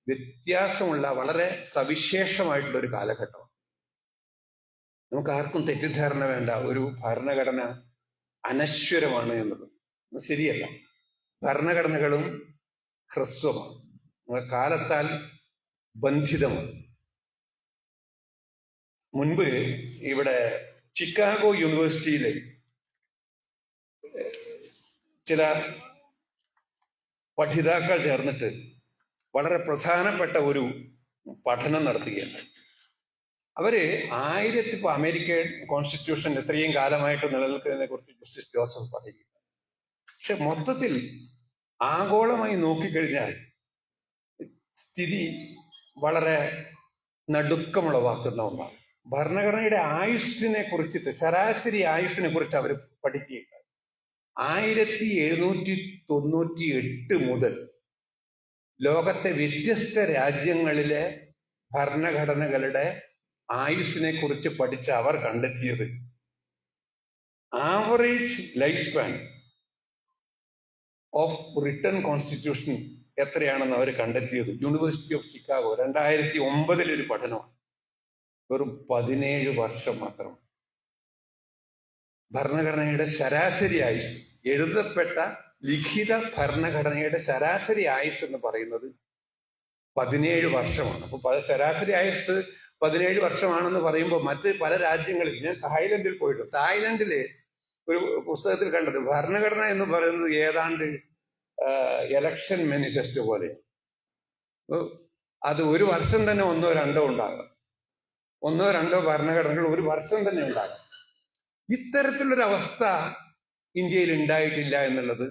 വ്യത്യാസമുള്ള, വളരെ സവിശേഷമായിട്ടുള്ള ഒരു കാലഘട്ടമാണ്. നമുക്ക് ആർക്കും തെറ്റിദ്ധാരണ വേണ്ട ഒരു ഭരണഘടന അനശ്വരമാണ് എന്നുള്ളത് ശരിയല്ല. ഭരണഘടനകളും ഹ്രസ്വമാണ്, കാലത്താൽ ബന്ധിതമാണ്. മുൻപ് ഇവിടെ ചിക്കാഗോ യൂണിവേഴ്സിറ്റിയിലെ ചില പഠിതാക്കൾ ചേർന്നിട്ട് വളരെ പ്രധാനപ്പെട്ട ഒരു പഠനം നടത്തുകയാണ്. അവര് അമേരിക്കൻ കോൺസ്റ്റിറ്റ്യൂഷൻ എത്രയും കാലമായിട്ട് നിലനിൽക്കുന്നതിനെ കുറിച്ച് ജസ്റ്റിസ് ജോസഫ് പറയുക. പക്ഷെ മൊത്തത്തിൽ ആഗോളമായി നോക്കിക്കഴിഞ്ഞാൽ സ്ഥിതി വളരെ നടുക്കമുളവാക്കുന്ന ഒന്നാണ്. ഭരണഘടനയുടെ ആയുസ്സിനെ കുറിച്ചിട്ട്, ശരാശരി ആയുസ്സിനെ കുറിച്ച് അവർ പഠിക്കുകയുണ്ടായി. 1798 മുതൽ ലോകത്തെ വ്യത്യസ്ത രാജ്യങ്ങളിലെ ഭരണഘടനകളുടെ ആയുസ്സിനെ കുറിച്ച് പഠിച്ച അവർ കണ്ടെത്തിയത് average life span of written constitution എത്രയാണെന്ന് അവർ കണ്ടെത്തിയത് യൂണിവേഴ്സിറ്റി ഓഫ് ചിക്കാഗോ 2009 ഒരു പഠനമാണ്. വെറും 17 വർഷം മാത്രം. ഭരണഘടനയുടെ ശരാശരി ആയുസ്, എഴുതപ്പെട്ട ലിഖിത ഭരണഘടനയുടെ ശരാശരി ആയുസ് എന്ന് പറയുന്നത് 17 വർഷമാണ്. അപ്പൊ ശരാശരി ആയുസ് 17 വർഷമാണെന്ന് പറയുമ്പോൾ മറ്റ് പല രാജ്യങ്ങളിൽ, ഞാൻ തായ്ലൻഡിൽ പോയിട്ടുണ്ട്. തായ്ലൻഡിലെ ഒരു പുസ്തകത്തിൽ കണ്ടത് ഭരണഘടന എന്ന് പറയുന്നത് ഏതാണ്ട് എലക്ഷൻ മാനിഫെസ്റ്റോ പോലെ. അത് ഒരു വർഷം തന്നെ ഒന്നോ രണ്ടോ ഉണ്ടാകാം. ഒന്നോ രണ്ടോ ഭരണഘടനകൾ ഒരു വർഷം തന്നെ ഉണ്ടാകാം. ഇത്തരത്തിലൊരു അവസ്ഥ ഇന്ത്യയിൽ ഉണ്ടായിട്ടില്ല എന്നുള്ളത്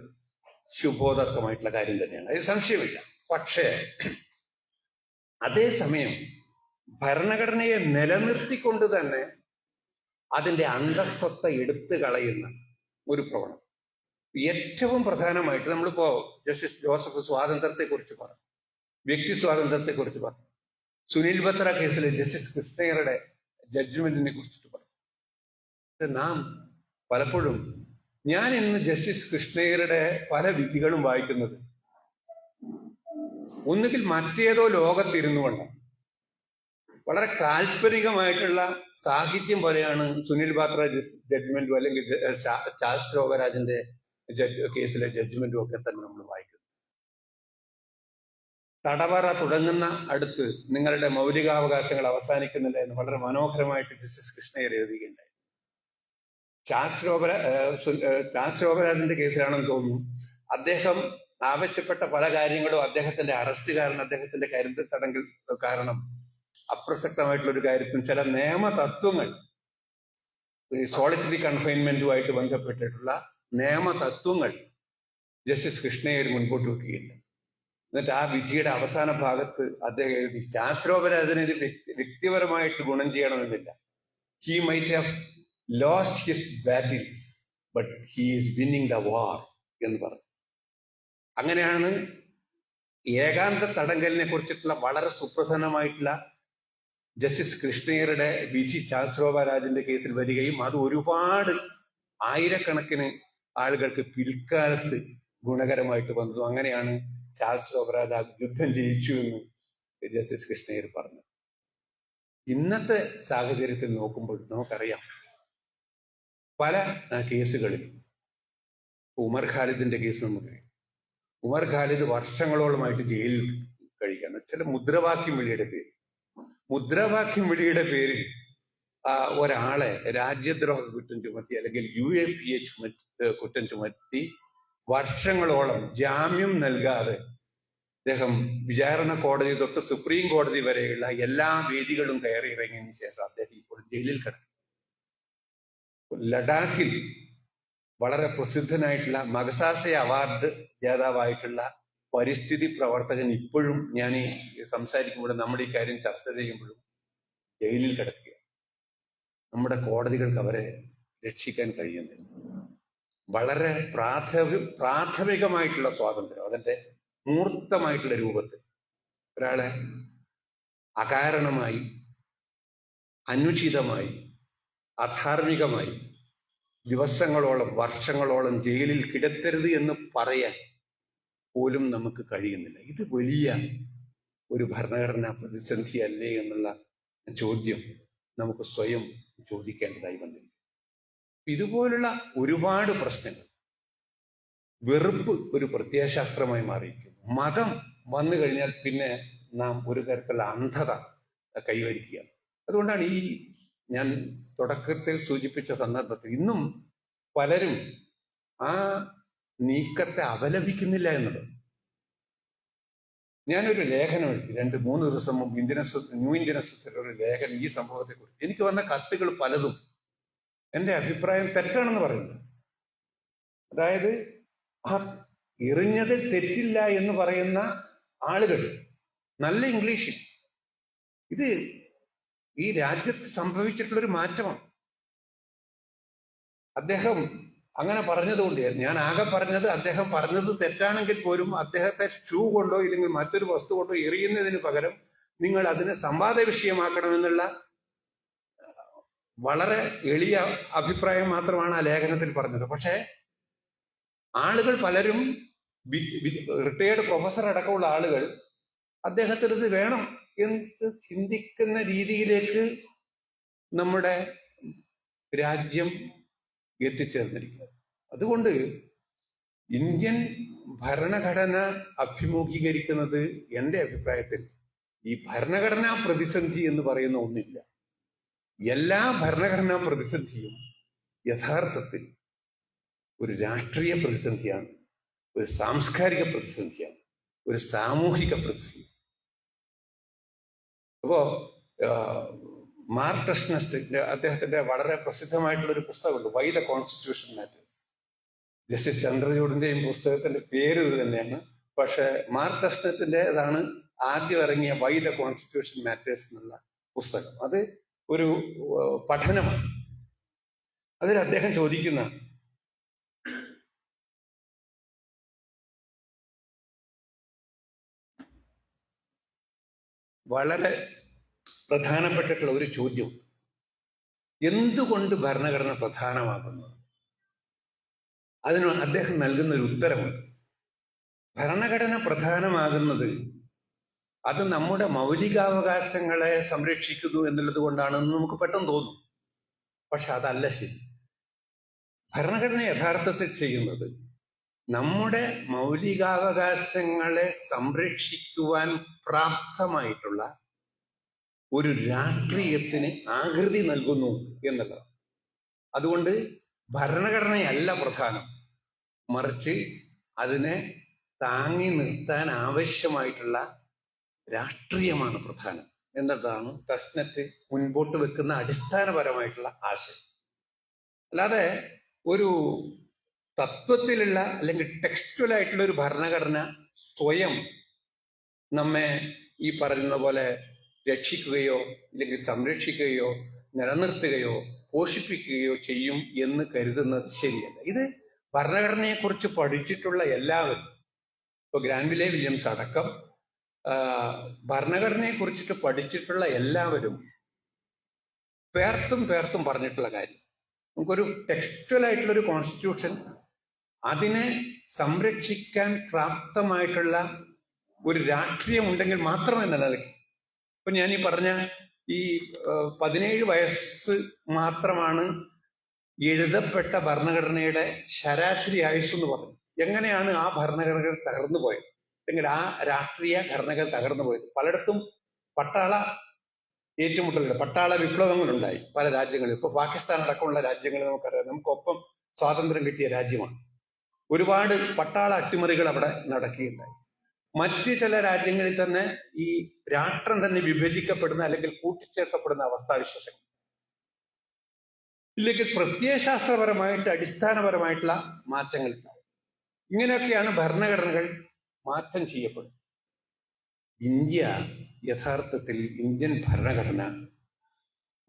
ശുഭോദർക്കമായിട്ടുള്ള കാര്യം തന്നെയാണ്, അതിൽ സംശയമില്ല. പക്ഷേ അതേസമയം ഭരണഘടനയെ നിലനിർത്തിക്കൊണ്ട് തന്നെ അതിന്റെ അന്തസ്സത്ത എടുത്തു കളയുന്ന ഒരു പ്രവണത. ഏറ്റവും പ്രധാനമായിട്ട് നമ്മളിപ്പോ ജസ്റ്റിസ് ജോസഫ് സ്വാതന്ത്ര്യത്തെക്കുറിച്ച് പറഞ്ഞു, വ്യക്തി സ്വാതന്ത്ര്യത്തെക്കുറിച്ച് പറഞ്ഞു, സുനിൽ ബത്ര കേസിലെ ജസ്റ്റിസ് കൃഷ്ണയ്യരുടെ ജഡ്ജ്മെന്റിനെ കുറിച്ചിട്ട് പറഞ്ഞു. നാം പലപ്പോഴും, ഞാൻ ഇന്ന് ജസ്റ്റിസ് കൃഷ്ണയ്യരുടെ പല വിധികളും വായിക്കുന്നത് ഒന്നുകിൽ മറ്റേതോ ലോകത്തിരുന്നു കൊണ്ടാണ്. വളരെ കാൽപ്പനികമായിട്ടുള്ള സാഹിത്യം പോലെയാണ് സുനിൽ ബാത്ര ജഡ്ജ്മെന്റും അല്ലെങ്കിൽ ചാൾസ് ശോഭരാജിന്റെ കേസിലെ ജഡ്ജ്മെന്റും ഒക്കെ തന്നെ നമ്മൾ വായിക്കുന്നത്. തടവറ തുടങ്ങുന്ന അടുത്ത് നിങ്ങളുടെ മൗലികാവകാശങ്ങൾ അവസാനിക്കുന്നില്ല എന്ന് വളരെ മനോഹരമായിട്ട് ജസ്റ്റിസ് കൃഷ്ണയ്യർ എഴുതുകയുണ്ടായി. ചാൾസ് ശോഭരാജിന്റെ കേസിലാണെന്ന് തോന്നുന്നു. അദ്ദേഹം ആവശ്യപ്പെട്ട പല കാര്യങ്ങളും അദ്ദേഹത്തിന്റെ അറസ്റ്റ് കാരണം, അദ്ദേഹത്തിന്റെ കരുതൽ തടങ്കൽ കാരണം, അപ്രസക്തമായിട്ടുള്ള ഒരു കാര്യത്തിനും ചില നിയമ തത്വങ്ങൾ, സോളിറ്ററി കൺഫൈൻമെന്റുമായിട്ട് ബന്ധപ്പെട്ടിട്ടുള്ള നിയമ തത്വങ്ങൾ ജസ്റ്റിസ് കൃഷ്ണയ്യർ മുൻപോട്ട് വെക്കുകയില്ല. എന്നിട്ട് ആ വിധിയുടെ അവസാന ഭാഗത്ത് അദ്ദേഹം എഴുതി, ചാൾസ് ഇത് വ്യക്തിപരമായിട്ട് ഗുണം ചെയ്യണമെന്നില്ല. He might have lost his battles but he is winning the war എന്ന് പറഞ്ഞു. അങ്ങനെയാണ് ഏകാന്ത തടങ്കലിനെ കുറിച്ചിട്ടുള്ള വളരെ സുപ്രധാനമായിട്ടുള്ള ജസ്റ്റിസ് കൃഷ്ണയ്യരുടെ വിധി ചാൾസ് ശോഭരാജിന്റെ കേസിൽ വരികയും അത് ഒരുപാട് ആയിരക്കണക്കിന് ആളുകൾക്ക് പിൽക്കാലത്ത് ഗുണകരമായിട്ട് വന്നു. അങ്ങനെയാണ് ചാൾസ് ശോഭരാജ് ആ യുദ്ധം ജയിച്ചു എന്ന് ജസ്റ്റിസ് കൃഷ്ണയ്യർ പറഞ്ഞു. ഇന്നത്തെ സാഹചര്യത്തിൽ നോക്കുമ്പോൾ നമുക്കറിയാം, പല കേസുകളിൽ ഉമർ ഖാലിദിന്റെ കേസ് നമുക്കറിയാം. ഉമർ ഖാലിദ് വർഷങ്ങളോളമായിട്ട് ജയിലിൽ കഴിക്കുകയാണ്. ചില മുദ്രാവാക്യം വിളിയുടെ പേരിൽ ഒരാളെ രാജ്യദ്രോഹ കുറ്റം ചുമത്തി അല്ലെങ്കിൽ UAPA കുറ്റം ചുമത്തി വർഷങ്ങളോളം ജാമ്യം നൽകാതെ അദ്ദേഹം വിചാരണ കോടതി തൊട്ട് സുപ്രീം കോടതി വരെയുള്ള എല്ലാ വേദികളും കയറി ഇറങ്ങിയതിനു ശേഷം അദ്ദേഹം ഇപ്പോൾ ജയിലിൽ കിടക്കും. ലഡാക്കിൽ വളരെ പ്രസിദ്ധനായിട്ടുള്ള മഗസാസെ അവാർഡ് ജേതാവായിട്ടുള്ള പരിസ്ഥിതി പ്രവർത്തകൻ ഇപ്പോഴും ഞാൻ ഈ സംസാരിക്കുമ്പോഴും നമ്മുടെ ഈ കാര്യം ചർച്ച ചെയ്യുമ്പോഴും ജയിലിൽ കിടക്കുക. നമ്മുടെ കോടതികൾക്ക് അവരെ രക്ഷിക്കാൻ കഴിയുന്നില്ല. വളരെ പ്രാഥമികമായിട്ടുള്ള സ്വാതന്ത്ര്യം അതിന്റെ മൂർത്തമായിട്ടുള്ള രൂപത്തിൽ ഒരാളെ അകാരണമായി, അനുചിതമായി, അധാർമികമായി ദിവസങ്ങളോളം, വർഷങ്ങളോളം ജയിലിൽ കിടത്തരുത് എന്ന് പറയാൻ പോലും നമുക്ക് കഴിയുന്നില്ല. ഇത് വലിയ ഒരു ഭരണഘടനാ പ്രതിസന്ധി അല്ലേ എന്നുള്ള ചോദ്യം നമുക്ക് സ്വയം ചോദിക്കേണ്ടതായി വന്നിരിക്കും. ഇതുപോലുള്ള ഒരുപാട് പ്രശ്നങ്ങൾ, വെറുപ്പ് ഒരു പ്രത്യയശാസ്ത്രമായി മാറിയിരിക്കുന്നു. മതം വന്നു കഴിഞ്ഞാൽ പിന്നെ നാം ഒരു തരത്തിലുള്ള അന്ധത കൈവരിക്കുകയാണ്. അതുകൊണ്ടാണ് ഈ ഞാൻ തുടക്കത്തിൽ സൂചിപ്പിച്ച സന്ദർഭത്തിൽ ഇന്നും പലരും ആ നീക്കത്തെ അപലപിക്കുന്നില്ല എന്നത്. ഞാനൊരു ലേഖനം എഴുതി 2-3 ദിവസം മുമ്പ് ന്യൂ ഇന്ത്യൻ അസോസിയേഷൻ ഒരു ലേഖനം ഈ സംഭവത്തെ കുറിച്ച്. എനിക്ക് വന്ന കത്തുകൾ പലതും എന്റെ അഭിപ്രായം തെറ്റാണെന്ന് പറയുന്നു. അതായത് ആ എറിഞ്ഞതിൽ തെറ്റില്ല എന്ന് പറയുന്ന ആളുകൾ നല്ല ഇംഗ്ലീഷിൽ ഇത് ഈ രാജ്യത്ത് സംഭവിച്ചിട്ടുള്ളൊരു മാറ്റമാണ്. അദ്ദേഹം അങ്ങനെ പറഞ്ഞതുകൊണ്ട് ഞാൻ ആകെ പറഞ്ഞത് അദ്ദേഹം പറഞ്ഞത് തെറ്റാണെങ്കിൽ പോലും അദ്ദേഹത്തെ ഷൂ കൊണ്ടോ ഇല്ലെങ്കിൽ മറ്റൊരു വസ്തു കൊണ്ടോ എറിയുന്നതിന് പകരം നിങ്ങൾ അതിനെ സംവാദ വിഷയമാക്കണമെന്നുള്ള വളരെ എളിയ അഭിപ്രായം മാത്രമാണ് ആ ലേഖനത്തിൽ പറഞ്ഞത്. പക്ഷേ ആളുകൾ പലരും, റിട്ടയേർഡ് പ്രൊഫസർ അടക്കമുള്ള ആളുകൾ അദ്ദേഹത്തിന് ഇത് വേണം എന്ന് ചിന്തിക്കുന്ന രീതിയിലേക്ക് നമ്മുടെ രാജ്യം എത്തിച്ചേർന്നിരിക്കുന്നത്. അതുകൊണ്ട് ഇന്ത്യൻ ഭരണഘടന അഭിമുഖീകരിക്കുന്നത് എൻ്റെ അഭിപ്രായത്തിൽ ഈ ഭരണഘടനാ പ്രതിസന്ധി എന്ന് പറയുന്ന ഒന്നില്ല. എല്ലാ ഭരണഘടനാ പ്രതിസന്ധിയും യഥാർത്ഥത്തിൽ ഒരു രാഷ്ട്രീയ പ്രതിസന്ധിയാണ്, ഒരു സാംസ്കാരിക പ്രതിസന്ധിയാണ്, ഒരു സാമൂഹിക പ്രതിസന്ധി. അപ്പോ മാർക്ക് ടെസ്നസ്റ്റ് അദ്ദേഹത്തിന്റെ വളരെ പ്രസിദ്ധമായിട്ടുള്ള ഒരു പുസ്തകമുണ്ട്, why the constitution matters. Justice ചന്ദ്രചൂഡിന്റെയും പുസ്തകത്തിന്റെ പേര് ഇത് തന്നെയാണ്. പക്ഷെ മാർക്ക് ടെസ്നറ്റിൻ്റെതാണ് ആദ്യം ഇറങ്ങിയ വൈ ദ കോൺസ്റ്റിറ്റ്യൂഷൻ മാറ്റേഴ്സ് എന്നുള്ള പുസ്തകം. അത് ഒരു പഠനമാണ്. അതിൽ അദ്ദേഹം ചോദിക്കുന്ന വളരെ പ്രധാനപ്പെട്ടിട്ടുള്ള ഒരു ചോദ്യം, എന്തുകൊണ്ട് ഭരണഘടന പ്രധാനമാകുന്നു? അതിന് അദ്ദേഹം നൽകുന്ന ഒരു ഉത്തരമുണ്ട്. ഭരണഘടന പ്രധാനമാകുന്നത് അത് നമ്മുടെ മൗലികാവകാശങ്ങളെ സംരക്ഷിക്കുന്നു എന്നുള്ളത് കൊണ്ടാണെന്ന് നമുക്ക് പെട്ടെന്ന് തോന്നും. പക്ഷെ അതല്ല ശരി. ഭരണഘടന യഥാർത്ഥത്തിൽ ചെയ്യുന്നത് നമ്മുടെ മൗലികാവകാശങ്ങളെ സംരക്ഷിക്കുവാൻ പ്രാപ്തമായിട്ടുള്ള ഒരു രാഷ്ട്രീയത്തിന് ആകൃതി നൽകുന്നു എന്നുള്ളതാണ്. അതുകൊണ്ട് ഭരണഘടനയല്ല പ്രധാനം, മറിച്ച് അതിനെ താങ്ങി നിർത്താൻ ആവശ്യമായിട്ടുള്ള രാഷ്ട്രീയമാണ് പ്രധാനം എന്നതാണ് ടെസ്നറ്റ് മുൻപോട്ട് വെക്കുന്ന അടിസ്ഥാനപരമായിട്ടുള്ള ആശയം. അല്ലാതെ ഒരു തത്വത്തിലുള്ള അല്ലെങ്കിൽ ടെക്സ്റ്റുവൽ ആയിട്ടുള്ള ഒരു ഭരണഘടന സ്വയം നമ്മെ ഈ പറയുന്ന പോലെ രക്ഷിക്കുകയോ അല്ലെങ്കിൽ സംരക്ഷിക്കുകയോ നിലനിർത്തുകയോ പോഷിപ്പിക്കുകയോ ചെയ്യും എന്ന് കരുതുന്നത് ശരിയല്ല. ഇത് ഭരണഘടനയെക്കുറിച്ച് പഠിച്ചിട്ടുള്ള എല്ലാവരും, ഇപ്പൊ ഗ്രാൻവിലെ വില്യംസ് അടക്കം ഭരണഘടനയെ കുറിച്ചിട്ട് പഠിച്ചിട്ടുള്ള എല്ലാവരും പേർത്തും പറഞ്ഞിട്ടുള്ള കാര്യം, നമുക്കൊരു ടെക്സ്റ്റുവൽ ആയിട്ടുള്ള ഒരു കോൺസ്റ്റിറ്റ്യൂഷൻ, അതിനെ സംരക്ഷിക്കാൻ പ്രാപ്തമായിട്ടുള്ള ഒരു രാഷ്ട്രീയം ഉണ്ടെങ്കിൽ മാത്രമേ നിലനിൽക്കൂ. ഇപ്പൊ ഞാൻ ഈ പറഞ്ഞ ഈ 17 വയസ്സ് മാത്രമാണ് എഴുതപ്പെട്ട ഭരണഘടനയുടെ ശരാശരി ആയുസ് എന്ന് പറഞ്ഞു. എങ്ങനെയാണ് ആ ഭരണഘടനകൾ തകർന്നു പോയത്, അല്ലെങ്കിൽ ആ രാഷ്ട്രീയ ഘടനകൾ തകർന്നു പോയത്? പലയിടത്തും പട്ടാള ഏറ്റുമുട്ടലുകൾ, പട്ടാള വിപ്ലവങ്ങളുണ്ടായി പല രാജ്യങ്ങളിൽ. ഇപ്പൊ പാകിസ്ഥാൻ അടക്കമുള്ള രാജ്യങ്ങൾ നമുക്കറിയാം, നമുക്കൊപ്പം സ്വാതന്ത്ര്യം കിട്ടിയ രാജ്യമാണ്. ഒരുപാട് പട്ടാള അട്ടിമറികൾ അവിടെ നടക്കുകയുണ്ടായി. മറ്റ് ചില രാജ്യങ്ങളിൽ തന്നെ ഈ രാഷ്ട്രം തന്നെ വിഭജിക്കപ്പെടുന്ന അല്ലെങ്കിൽ കൂട്ടിച്ചേർക്കപ്പെടുന്ന അവസ്ഥാവിശേഷങ്ങൾ, ഇല്ലെങ്കിൽ പ്രത്യയശാസ്ത്രപരമായിട്ട് അടിസ്ഥാനപരമായിട്ടുള്ള മാറ്റങ്ങൾ ഉണ്ടാവും. ഇങ്ങനെയൊക്കെയാണ് ഭരണഘടനകൾ മാറ്റം ചെയ്യപ്പെടുന്നത്. ഇന്ത്യ യഥാർത്ഥത്തിൽ, ഇന്ത്യൻ ഭരണഘടന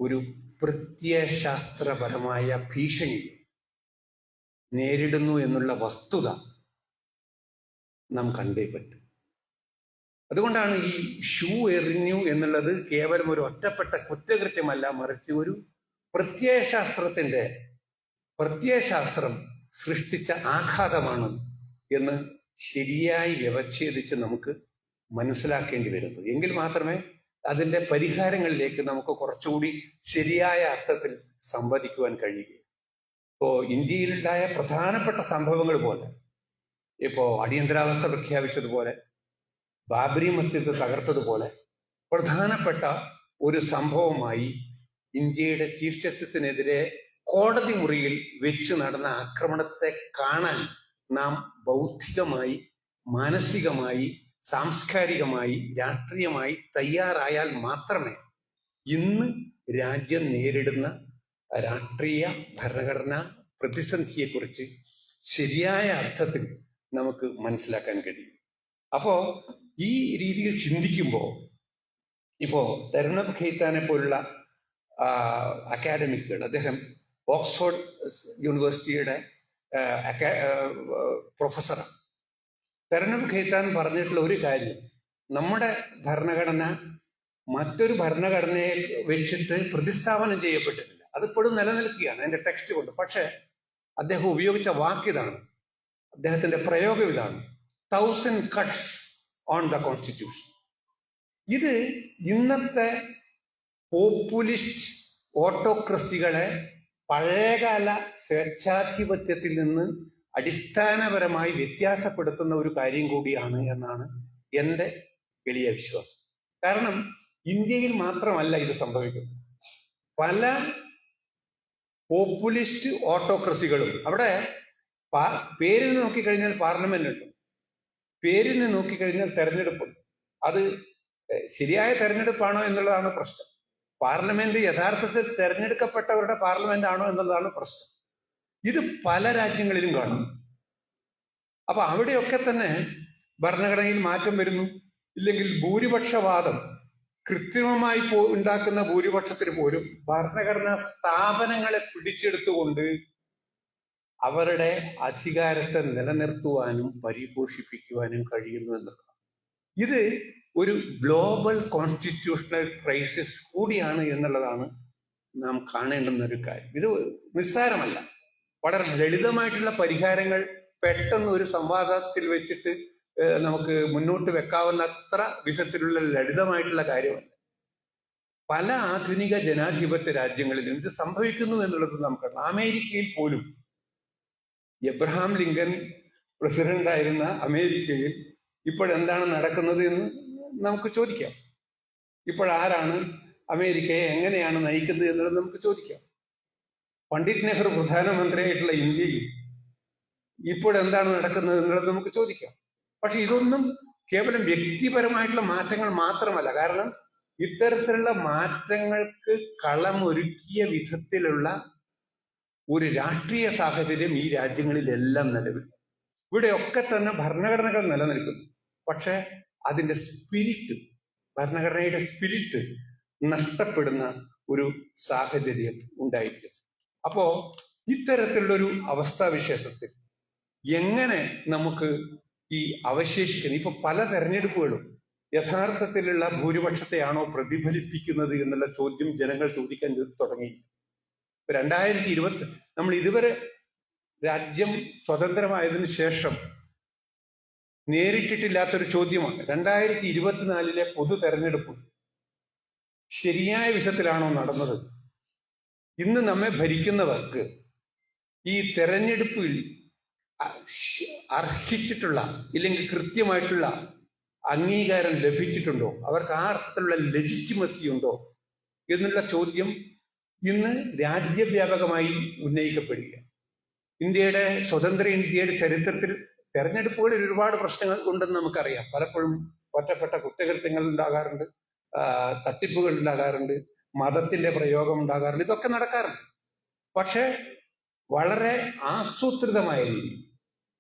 ഒരു പ്രത്യയശാസ്ത്രപരമായ ഭീഷണി നേരിടുന്നു എന്നുള്ള വസ്തുത നാം കണ്ടേ പറ്റും. അതുകൊണ്ടാണ് ഈ ഷൂ എറിഞ്ഞു എന്നുള്ളത് കേവലം ഒരു ഒറ്റപ്പെട്ട കുറ്റകൃത്യമല്ല, മറിച്ച് ഒരു പ്രത്യയശാസ്ത്രം സൃഷ്ടിച്ച ആഘാതമാണ് എന്ന് ശരിയായി വ്യവച്ഛേദിച്ച് നമുക്ക് മനസ്സിലാക്കേണ്ടി വരുന്നത്. എങ്കിൽ മാത്രമേ അതിന്റെ പരിഹാരങ്ങളിലേക്ക് നമുക്ക് കുറച്ചുകൂടി ശരിയായ അർത്ഥത്തിൽ സംവദിക്കുവാൻ കഴിയുകയുള്ളൂ. ഇപ്പോ ഇന്ത്യയിലുണ്ടായ പ്രധാനപ്പെട്ട സംഭവങ്ങൾ പോലെ, ഇപ്പോ അടിയന്തരാവസ്ഥ പ്രഖ്യാപിച്ചതുപോലെ, ബാബരി മസ്ജിദ് തകർത്തതുപോലെ പ്രധാനപ്പെട്ട ഒരു സംഭവമായി ഇന്ത്യയുടെ ചീഫ് ജസ്റ്റിസിനെതിരെ കോടതി മുറിയിൽ വെച്ച് നടന്ന ആക്രമണത്തെ കാണാൻ നാം ബൗദ്ധികമായി, മാനസികമായി, സാംസ്കാരികമായി, രാഷ്ട്രീയമായി തയ്യാറായാൽ മാത്രമേ ഇന്ന് രാജ്യം നേരിടുന്ന രാഷ്ട്രീയ ഭരണഘടനാ പ്രതിസന്ധിയെക്കുറിച്ച് ശരിയായ അർത്ഥത്തിൽ നമുക്ക് മനസ്സിലാക്കാൻ കഴിയും. അപ്പോ ഈ രീതിയിൽ ചിന്തിക്കുമ്പോൾ, ഇപ്പോ തരുണബ് ഖൈത്താനെ പോലുള്ള അക്കാഡമിക്കുകൾ, അദ്ദേഹം ഓക്സ്ഫോർഡ് യൂണിവേഴ്സിറ്റിയുടെ പ്രൊഫസറാണ്. തരുണബ് ഖൈത്താൻ പറഞ്ഞിട്ടുള്ള ഒരു കാര്യം, നമ്മുടെ ഭരണഘടന മറ്റൊരു ഭരണഘടനയെ വെച്ചിട്ട് പ്രതിസ്ഥാപനം ചെയ്യപ്പെട്ടിട്ടില്ല, അതിപ്പോഴും നിലനിൽക്കുകയാണ് അതിന്റെ ടെക്സ്റ്റ് കൊണ്ട്. പക്ഷെ അദ്ദേഹം ഉപയോഗിച്ച വാക്കിതാണ്, അദ്ദേഹത്തിന്റെ പ്രയോഗം ഇതാണ്: 1000 cuts on the constitution. ഇത് ഇന്നത്തെ പോപ്പുലിസ്റ്റ് ഓട്ടോക്രസികളെ പഴയകാല സ്വേച്ഛാധിപത്യത്തിൽ നിന്ന് അടിസ്ഥാനപരമായി വ്യത്യാസപ്പെടുത്തുന്ന ഒരു കാര്യം കൂടിയാണ് എന്നാണ് എൻ്റെ എളിയ വിശ്വാസം. കാരണം ഇന്ത്യയിൽ മാത്രമല്ല ഇത് സംഭവിക്കുന്നത്. പല പോപ്പുലിസ്റ്റ് ഓട്ടോക്രസികളും, അവിടെ പേരിന് നോക്കിക്കഴിഞ്ഞാൽ പാർലമെന്റ് ഉണ്ട്, പേരിന് നോക്കിക്കഴിഞ്ഞാൽ തെരഞ്ഞെടുപ്പുണ്ട്. അത് ശരിയായ തെരഞ്ഞെടുപ്പാണോ എന്നുള്ളതാണ് പ്രശ്നം. പാർലമെന്റ് യഥാർത്ഥത്തിൽ തെരഞ്ഞെടുക്കപ്പെട്ടവരുടെ പാർലമെന്റ് ആണോ എന്നുള്ളതാണ് പ്രശ്നം. ഇത് പല രാജ്യങ്ങളിലും കാണുന്നു. അപ്പൊ അവിടെയൊക്കെ തന്നെ ഭരണഘടനയിൽ മാറ്റം വരുന്നു. ഇല്ലെങ്കിൽ ഭൂരിപക്ഷവാദം, കൃത്രിമമായി ഉണ്ടാക്കുന്ന ഭൂരിപക്ഷത്തിന് പോലും ഭരണഘടനാ സ്ഥാപനങ്ങളെ പിടിച്ചെടുത്തുകൊണ്ട് അവരുടെ അധികാരത്തെ നിലനിർത്തുവാനും പരിപോഷിപ്പിക്കുവാനും കഴിയുന്നു എന്നുള്ളതാണ്. ഇത് ഒരു ഗ്ലോബൽ കോൺസ്റ്റിറ്റ്യൂഷണൽ ക്രൈസിസ് കൂടിയാണ് എന്നുള്ളതാണ് നാം കാണേണ്ടുന്ന ഒരു കാര്യം. ഇത് നിസ്സാരമല്ല. വളരെ ലളിതമായിട്ടുള്ള പരിഹാരങ്ങൾ പെട്ടെന്ന് ഒരു സംവാദത്തിൽ വെച്ചിട്ട് നമുക്ക് മുന്നോട്ട് വെക്കാവുന്ന അത്ര വിധത്തിലുള്ള ലളിതമായിട്ടുള്ള കാര്യമല്ല. പല ആധുനിക ജനാധിപത്യ രാജ്യങ്ങളിലും ഇത് സംഭവിക്കുന്നു എന്നുള്ളത് നമുക്കറിയാം. അമേരിക്കയിൽ പോലും, എബ്രഹാം ലിങ്കൻ പ്രസിഡന്റായിരുന്ന അമേരിക്കയിൽ ഇപ്പോഴെന്താണ് നടക്കുന്നത് എന്ന് നമുക്ക് ചോദിക്കാം. ഇപ്പോഴാരാണ് അമേരിക്കയെ എങ്ങനെയാണ് നയിക്കുന്നത് എന്നുള്ളത് നമുക്ക് ചോദിക്കാം. പണ്ഡിറ്റ് നെഹ്റു പ്രധാനമന്ത്രിയായിട്ടുള്ള ഇന്ത്യയിൽ ഇപ്പോഴെന്താണ് നടക്കുന്നത് എന്നുള്ളത് നമുക്ക് ചോദിക്കാം. പക്ഷെ ഇതൊന്നും കേവലം വ്യക്തിപരമായിട്ടുള്ള മാറ്റങ്ങൾ മാത്രമല്ല. കാരണം ഇത്തരത്തിലുള്ള മാറ്റങ്ങൾക്ക് കളമൊരുക്കിയ വിധത്തിലുള്ള ഒരു രാഷ്ട്രീയ സാഹചര്യം ഈ രാജ്യങ്ങളിലെല്ലാം നിലവിൽ. ഇവിടെയൊക്കെ തന്നെ ഭരണഘടനകൾ നിലനിൽക്കുന്നു. പക്ഷെ അതിന്റെ സ്പിരിറ്റ്, ഭരണഘടനയുടെ സ്പിരിറ്റ് നഷ്ടപ്പെടുന്ന ഒരു സാഹചര്യം ഉണ്ടായിരിക്കും. അപ്പോ ഇത്തരത്തിലുള്ളൊരു അവസ്ഥാവിശേഷത്തിൽ എങ്ങനെ നമുക്ക് ഈ അവശേഷിക്കുന്ന, ഇപ്പൊ പല തെരഞ്ഞെടുപ്പുകളും യഥാർത്ഥത്തിലുള്ള ഭൂരിപക്ഷത്തെയാണോ പ്രതിഫലിപ്പിക്കുന്നത് എന്നുള്ള ചോദ്യം ജനങ്ങൾ ചോദിക്കാൻ തുടങ്ങി. 2020 നമ്മൾ ഇതുവരെ രാജ്യം സ്വതന്ത്രമായതിനു ശേഷം നേരിട്ടിട്ടില്ലാത്തൊരു ചോദ്യമാണ്. 2024 പൊതു തെരഞ്ഞെടുപ്പ് ശരിയായ വിധത്തിലാണോ നടന്നത്? ഇന്ന് നമ്മെ ഭരിക്കുന്നവർക്ക് ഈ തെരഞ്ഞെടുപ്പിൽ അർഹിച്ചിട്ടുള്ള ഇല്ലെങ്കിൽ കൃത്യമായിട്ടുള്ള അംഗീകാരം ലഭിച്ചിട്ടുണ്ടോ, അവർക്ക് ആ അർത്ഥത്തിലുള്ള ലെജിറ്റിമസി ഉണ്ടോ എന്നുള്ള ചോദ്യം ഇന്ന് രാജ്യവ്യാപകമായി ഉന്നയിക്കപ്പെടുക. ഇന്ത്യയുടെ സ്വതന്ത്ര ഇന്ത്യയുടെ ചരിത്രത്തിൽ തെരഞ്ഞെടുപ്പുകളിൽ ഒരുപാട് പ്രശ്നങ്ങൾ ഉണ്ടെന്ന് നമുക്കറിയാം. പലപ്പോഴും ഒറ്റപ്പെട്ട കുറ്റകൃത്യങ്ങൾ ഉണ്ടാകാറുണ്ട്, തട്ടിപ്പുകൾ ഉണ്ടാകാറുണ്ട്, മതത്തിന്റെ പ്രയോഗം ഉണ്ടാകാറുണ്ട്, ഇതൊക്കെ നടക്കാറുണ്ട്. പക്ഷെ വളരെ ആസൂത്രിതമായ രീതിയിൽ,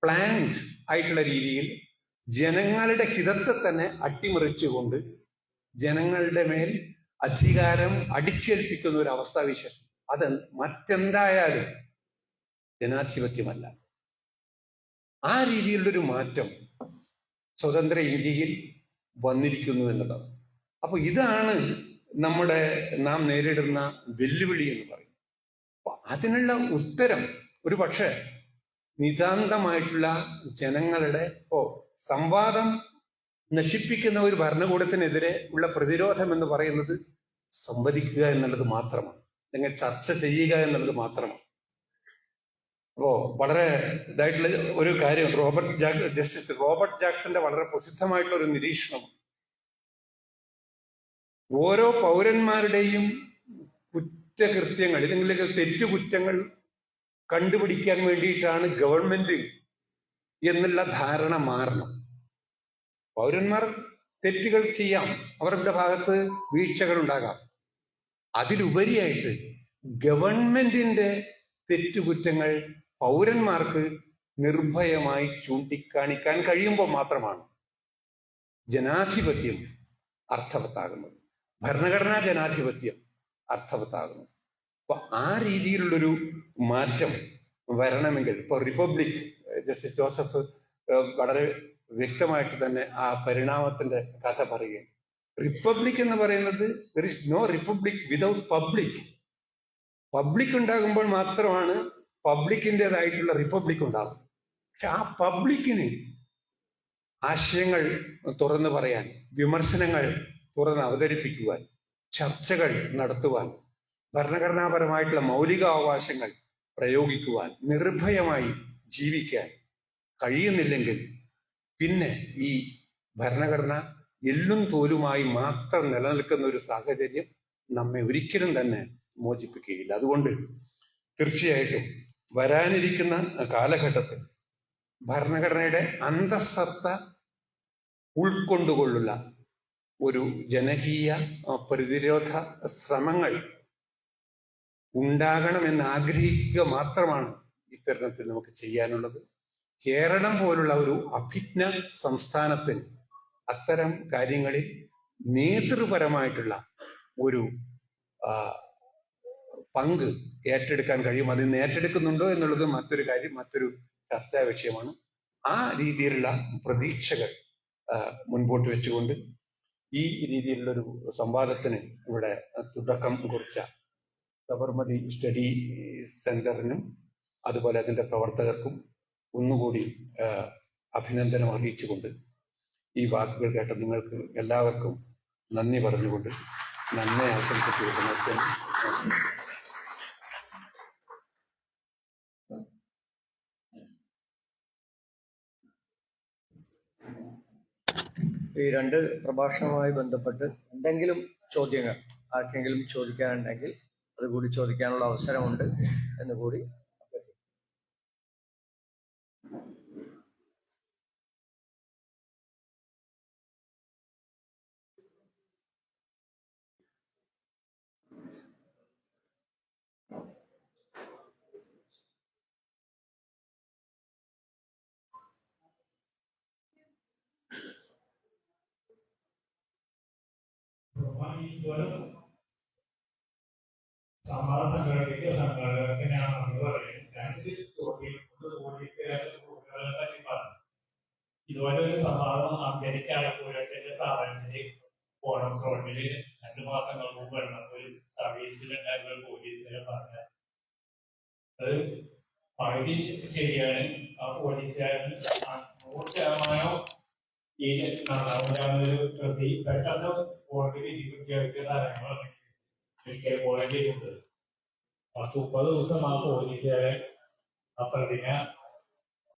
പ്ലാൻഡ് ആയിട്ടുള്ള രീതിയിൽ ജനങ്ങളുടെ ഹിതത്തെ തന്നെ അട്ടിമറിച്ചുകൊണ്ട് ജനങ്ങളുടെ മേൽ അധികാരം അടിച്ചേൽപ്പിക്കുന്ന ഒരു അവസ്ഥാവിശേഷം, അത് മറ്റെന്തായാലും ജനാധിപത്യമല്ല. ആ രീതിയിലുള്ളൊരു മാറ്റം സ്വതന്ത്ര ഇന്ത്യയിൽ വന്നിരിക്കുന്നു എന്നുള്ളത്. അപ്പൊ ഇതാണ് നാം നേരിടുന്ന വെല്ലുവിളി എന്ന് പറയുന്നത്. അപ്പൊ അതിനുള്ള ഉത്തരം ഒരു പക്ഷേ നിതാന്തമായിട്ടുള്ള ജനങ്ങളുടെ സംവാദം നശിപ്പിക്കുന്ന ഒരു ഭരണകൂടത്തിനെതിരെ ഉള്ള പ്രതിരോധം എന്ന് പറയുന്നത് സംവദിക്കുക എന്നുള്ളത് മാത്രമാണ്, അല്ലെങ്കിൽ ചർച്ച ചെയ്യുക എന്നുള്ളത് മാത്രമാണ്. അപ്പോ വളരെ ഇതായിട്ടുള്ള ഒരു കാര്യം ജസ്റ്റിസ് റോബർട്ട് ജാക്സന്റെ വളരെ പ്രസിദ്ധമായിട്ടുള്ള ഒരു നിരീക്ഷണം, ഓരോ പൗരന്മാരുടെയും കുറ്റകൃത്യങ്ങൾ അല്ലെങ്കിൽ തെറ്റുകുറ്റങ്ങൾ കണ്ടുപിടിക്കാൻ വേണ്ടിയിട്ടാണ് ഗവൺമെന്റ് എന്നുള്ള ധാരണ മാറണം. പൗരന്മാർ തെറ്റുകൾ ചെയ്യാം, അവരുടെ ഭാഗത്ത് വീഴ്ചകൾ ഉണ്ടാകാം. അതിലുപരിയായിട്ട് ഗവൺമെന്റിന്റെ തെറ്റുകുറ്റങ്ങൾ പൗരന്മാർക്ക് നിർഭയമായി ചൂണ്ടിക്കാണിക്കാൻ കഴിയുമ്പോൾ മാത്രമാണ് ജനാധിപത്യം അർത്ഥവത്താകുന്നത്, ഭരണഘടനാ ജനാധിപത്യം അർത്ഥവത്താകുന്നത്. അപ്പൊ ആ രീതിയിലുള്ളൊരു മാറ്റം വരണമെങ്കിൽ ഇപ്പൊ റിപ്പബ്ലിക്, ജസ്റ്റിസ് ജോസഫ് വളരെ വ്യക്തമായിട്ട് തന്നെ ആ പരിണാമത്തിന്റെ കഥ പറയുകയും, റിപ്പബ്ലിക് എന്ന് പറയുന്നത് there is no republic without public. Public ഉണ്ടാകുമ്പോൾ മാത്രമാണ് പബ്ലിക്കിൻ്റെതായിട്ടുള്ള റിപ്പബ്ലിക് ഉണ്ടാകും. പക്ഷെ ആ പബ്ലിക്കിന് ആശയങ്ങൾ തുറന്നു പറയാൻ, വിമർശനങ്ങൾ തുറന്ന് അവതരിപ്പിക്കുവാൻ, ചർച്ചകൾ നടത്തുവാൻ, ഭരണഘടനാപരമായിട്ടുള്ള മൗലികാവകാശങ്ങൾ പ്രയോഗിക്കുവാൻ, നിർഭയമായി ജീവിക്കാൻ കഴിയുന്നില്ലെങ്കിൽ പിന്നെ ഈ ഭരണഘടന എല്ലും തോലുമായി മാത്രം നിലനിൽക്കുന്ന ഒരു സാഹചര്യം നമ്മെ ഒരിക്കലും തന്നെ മോചിപ്പിക്കുകയില്ല. അതുകൊണ്ട് തീർച്ചയായിട്ടും വരാനിരിക്കുന്ന കാലഘട്ടത്തിൽ ഭരണഘടനയുടെ അന്തഃസത്ത ഉൾക്കൊണ്ടുകൊള്ളുള്ള ഒരു ജനകീയ പ്രതിരോധ ശ്രമങ്ങൾ ഉണ്ടാകണമെന്ന് ആഗ്രഹിക്കുക മാത്രമാണ് ഇത്തരണത്തിൽ നമുക്ക് ചെയ്യാനുള്ളത്. കേരളം പോലുള്ള ഒരു അഭിജ്ഞ സംസ്ഥാനത്തിന് അത്തരം കാര്യങ്ങളിൽ നേതൃപരമായിട്ടുള്ള ഒരു പങ്ക് ഏറ്റെടുക്കാൻ കഴിയും. അതിന് ഏറ്റെടുക്കുന്നുണ്ടോ എന്നുള്ളത് മറ്റൊരു കാര്യം, മറ്റൊരു ചർച്ചാ വിഷയമാണ്. ആ രീതിയിലുള്ള പ്രതീക്ഷകൾ മുൻപോട്ട് വെച്ചുകൊണ്ട് ഈ രീതിയിലുള്ളൊരു സംവാദത്തിന് ഇവിടെ തുടക്കം കുറിച്ച സബർമതി സ്റ്റഡി സെന്ററിനും അതുപോലെ അതിൻ്റെ പ്രവർത്തകർക്കും ഒന്നുകൂടി അഭിനന്ദനം അറിയിച്ചുകൊണ്ട് ഈ വാക്കുകൾ കേട്ട നിങ്ങൾക്ക് എല്ലാവർക്കും നന്ദി പറഞ്ഞുകൊണ്ട് നന്ദി ആശംസിച്ചുകൊണ്ട് ഈ രണ്ട് പ്രഭാഷണവുമായി ബന്ധപ്പെട്ട് എന്തെങ്കിലും ചോദ്യങ്ങൾ ആർക്കെങ്കിലും ചോദിക്കാനുണ്ടെങ്കിൽ അതുകൂടി ചോദിക്കാനുള്ള അവസരമുണ്ട് എന്നുകൂടി. സമാജ സംഘടനയ്ക്ക് സംഘടനയാണ് പറയുന്നത്. രണ്ട് ചോദ്യം പോലീസുകാരുടെ പറ്റി പറഞ്ഞു. ഇതുപോലെ ഒരു സംവാദം അന്തരിച്ചാണ് പുലർച്ചന്റെ സ്ഥാപനത്തില് ഓണം റോഡില് 2 മാസങ്ങൾക്ക് മുമ്പ് ഒരു സർവീസിലുണ്ടായിരുന്ന പോലീസുകാരെ പറഞ്ഞ അത് പകുതി ശരിയാണ്. ആ പോലീസുകാരൻ 100% ഈ നാലാമതൊരു പ്രതി പെട്ടെന്ന് കോടതി വിധി പ്രഖ്യാപിച്ച താരങ്ങളാണ് മെഡിക്കൽ കോളേജിലുണ്ട്. 10-30 ദിവസം ആ പോലീസുകാരെ ആ പ്രതിമ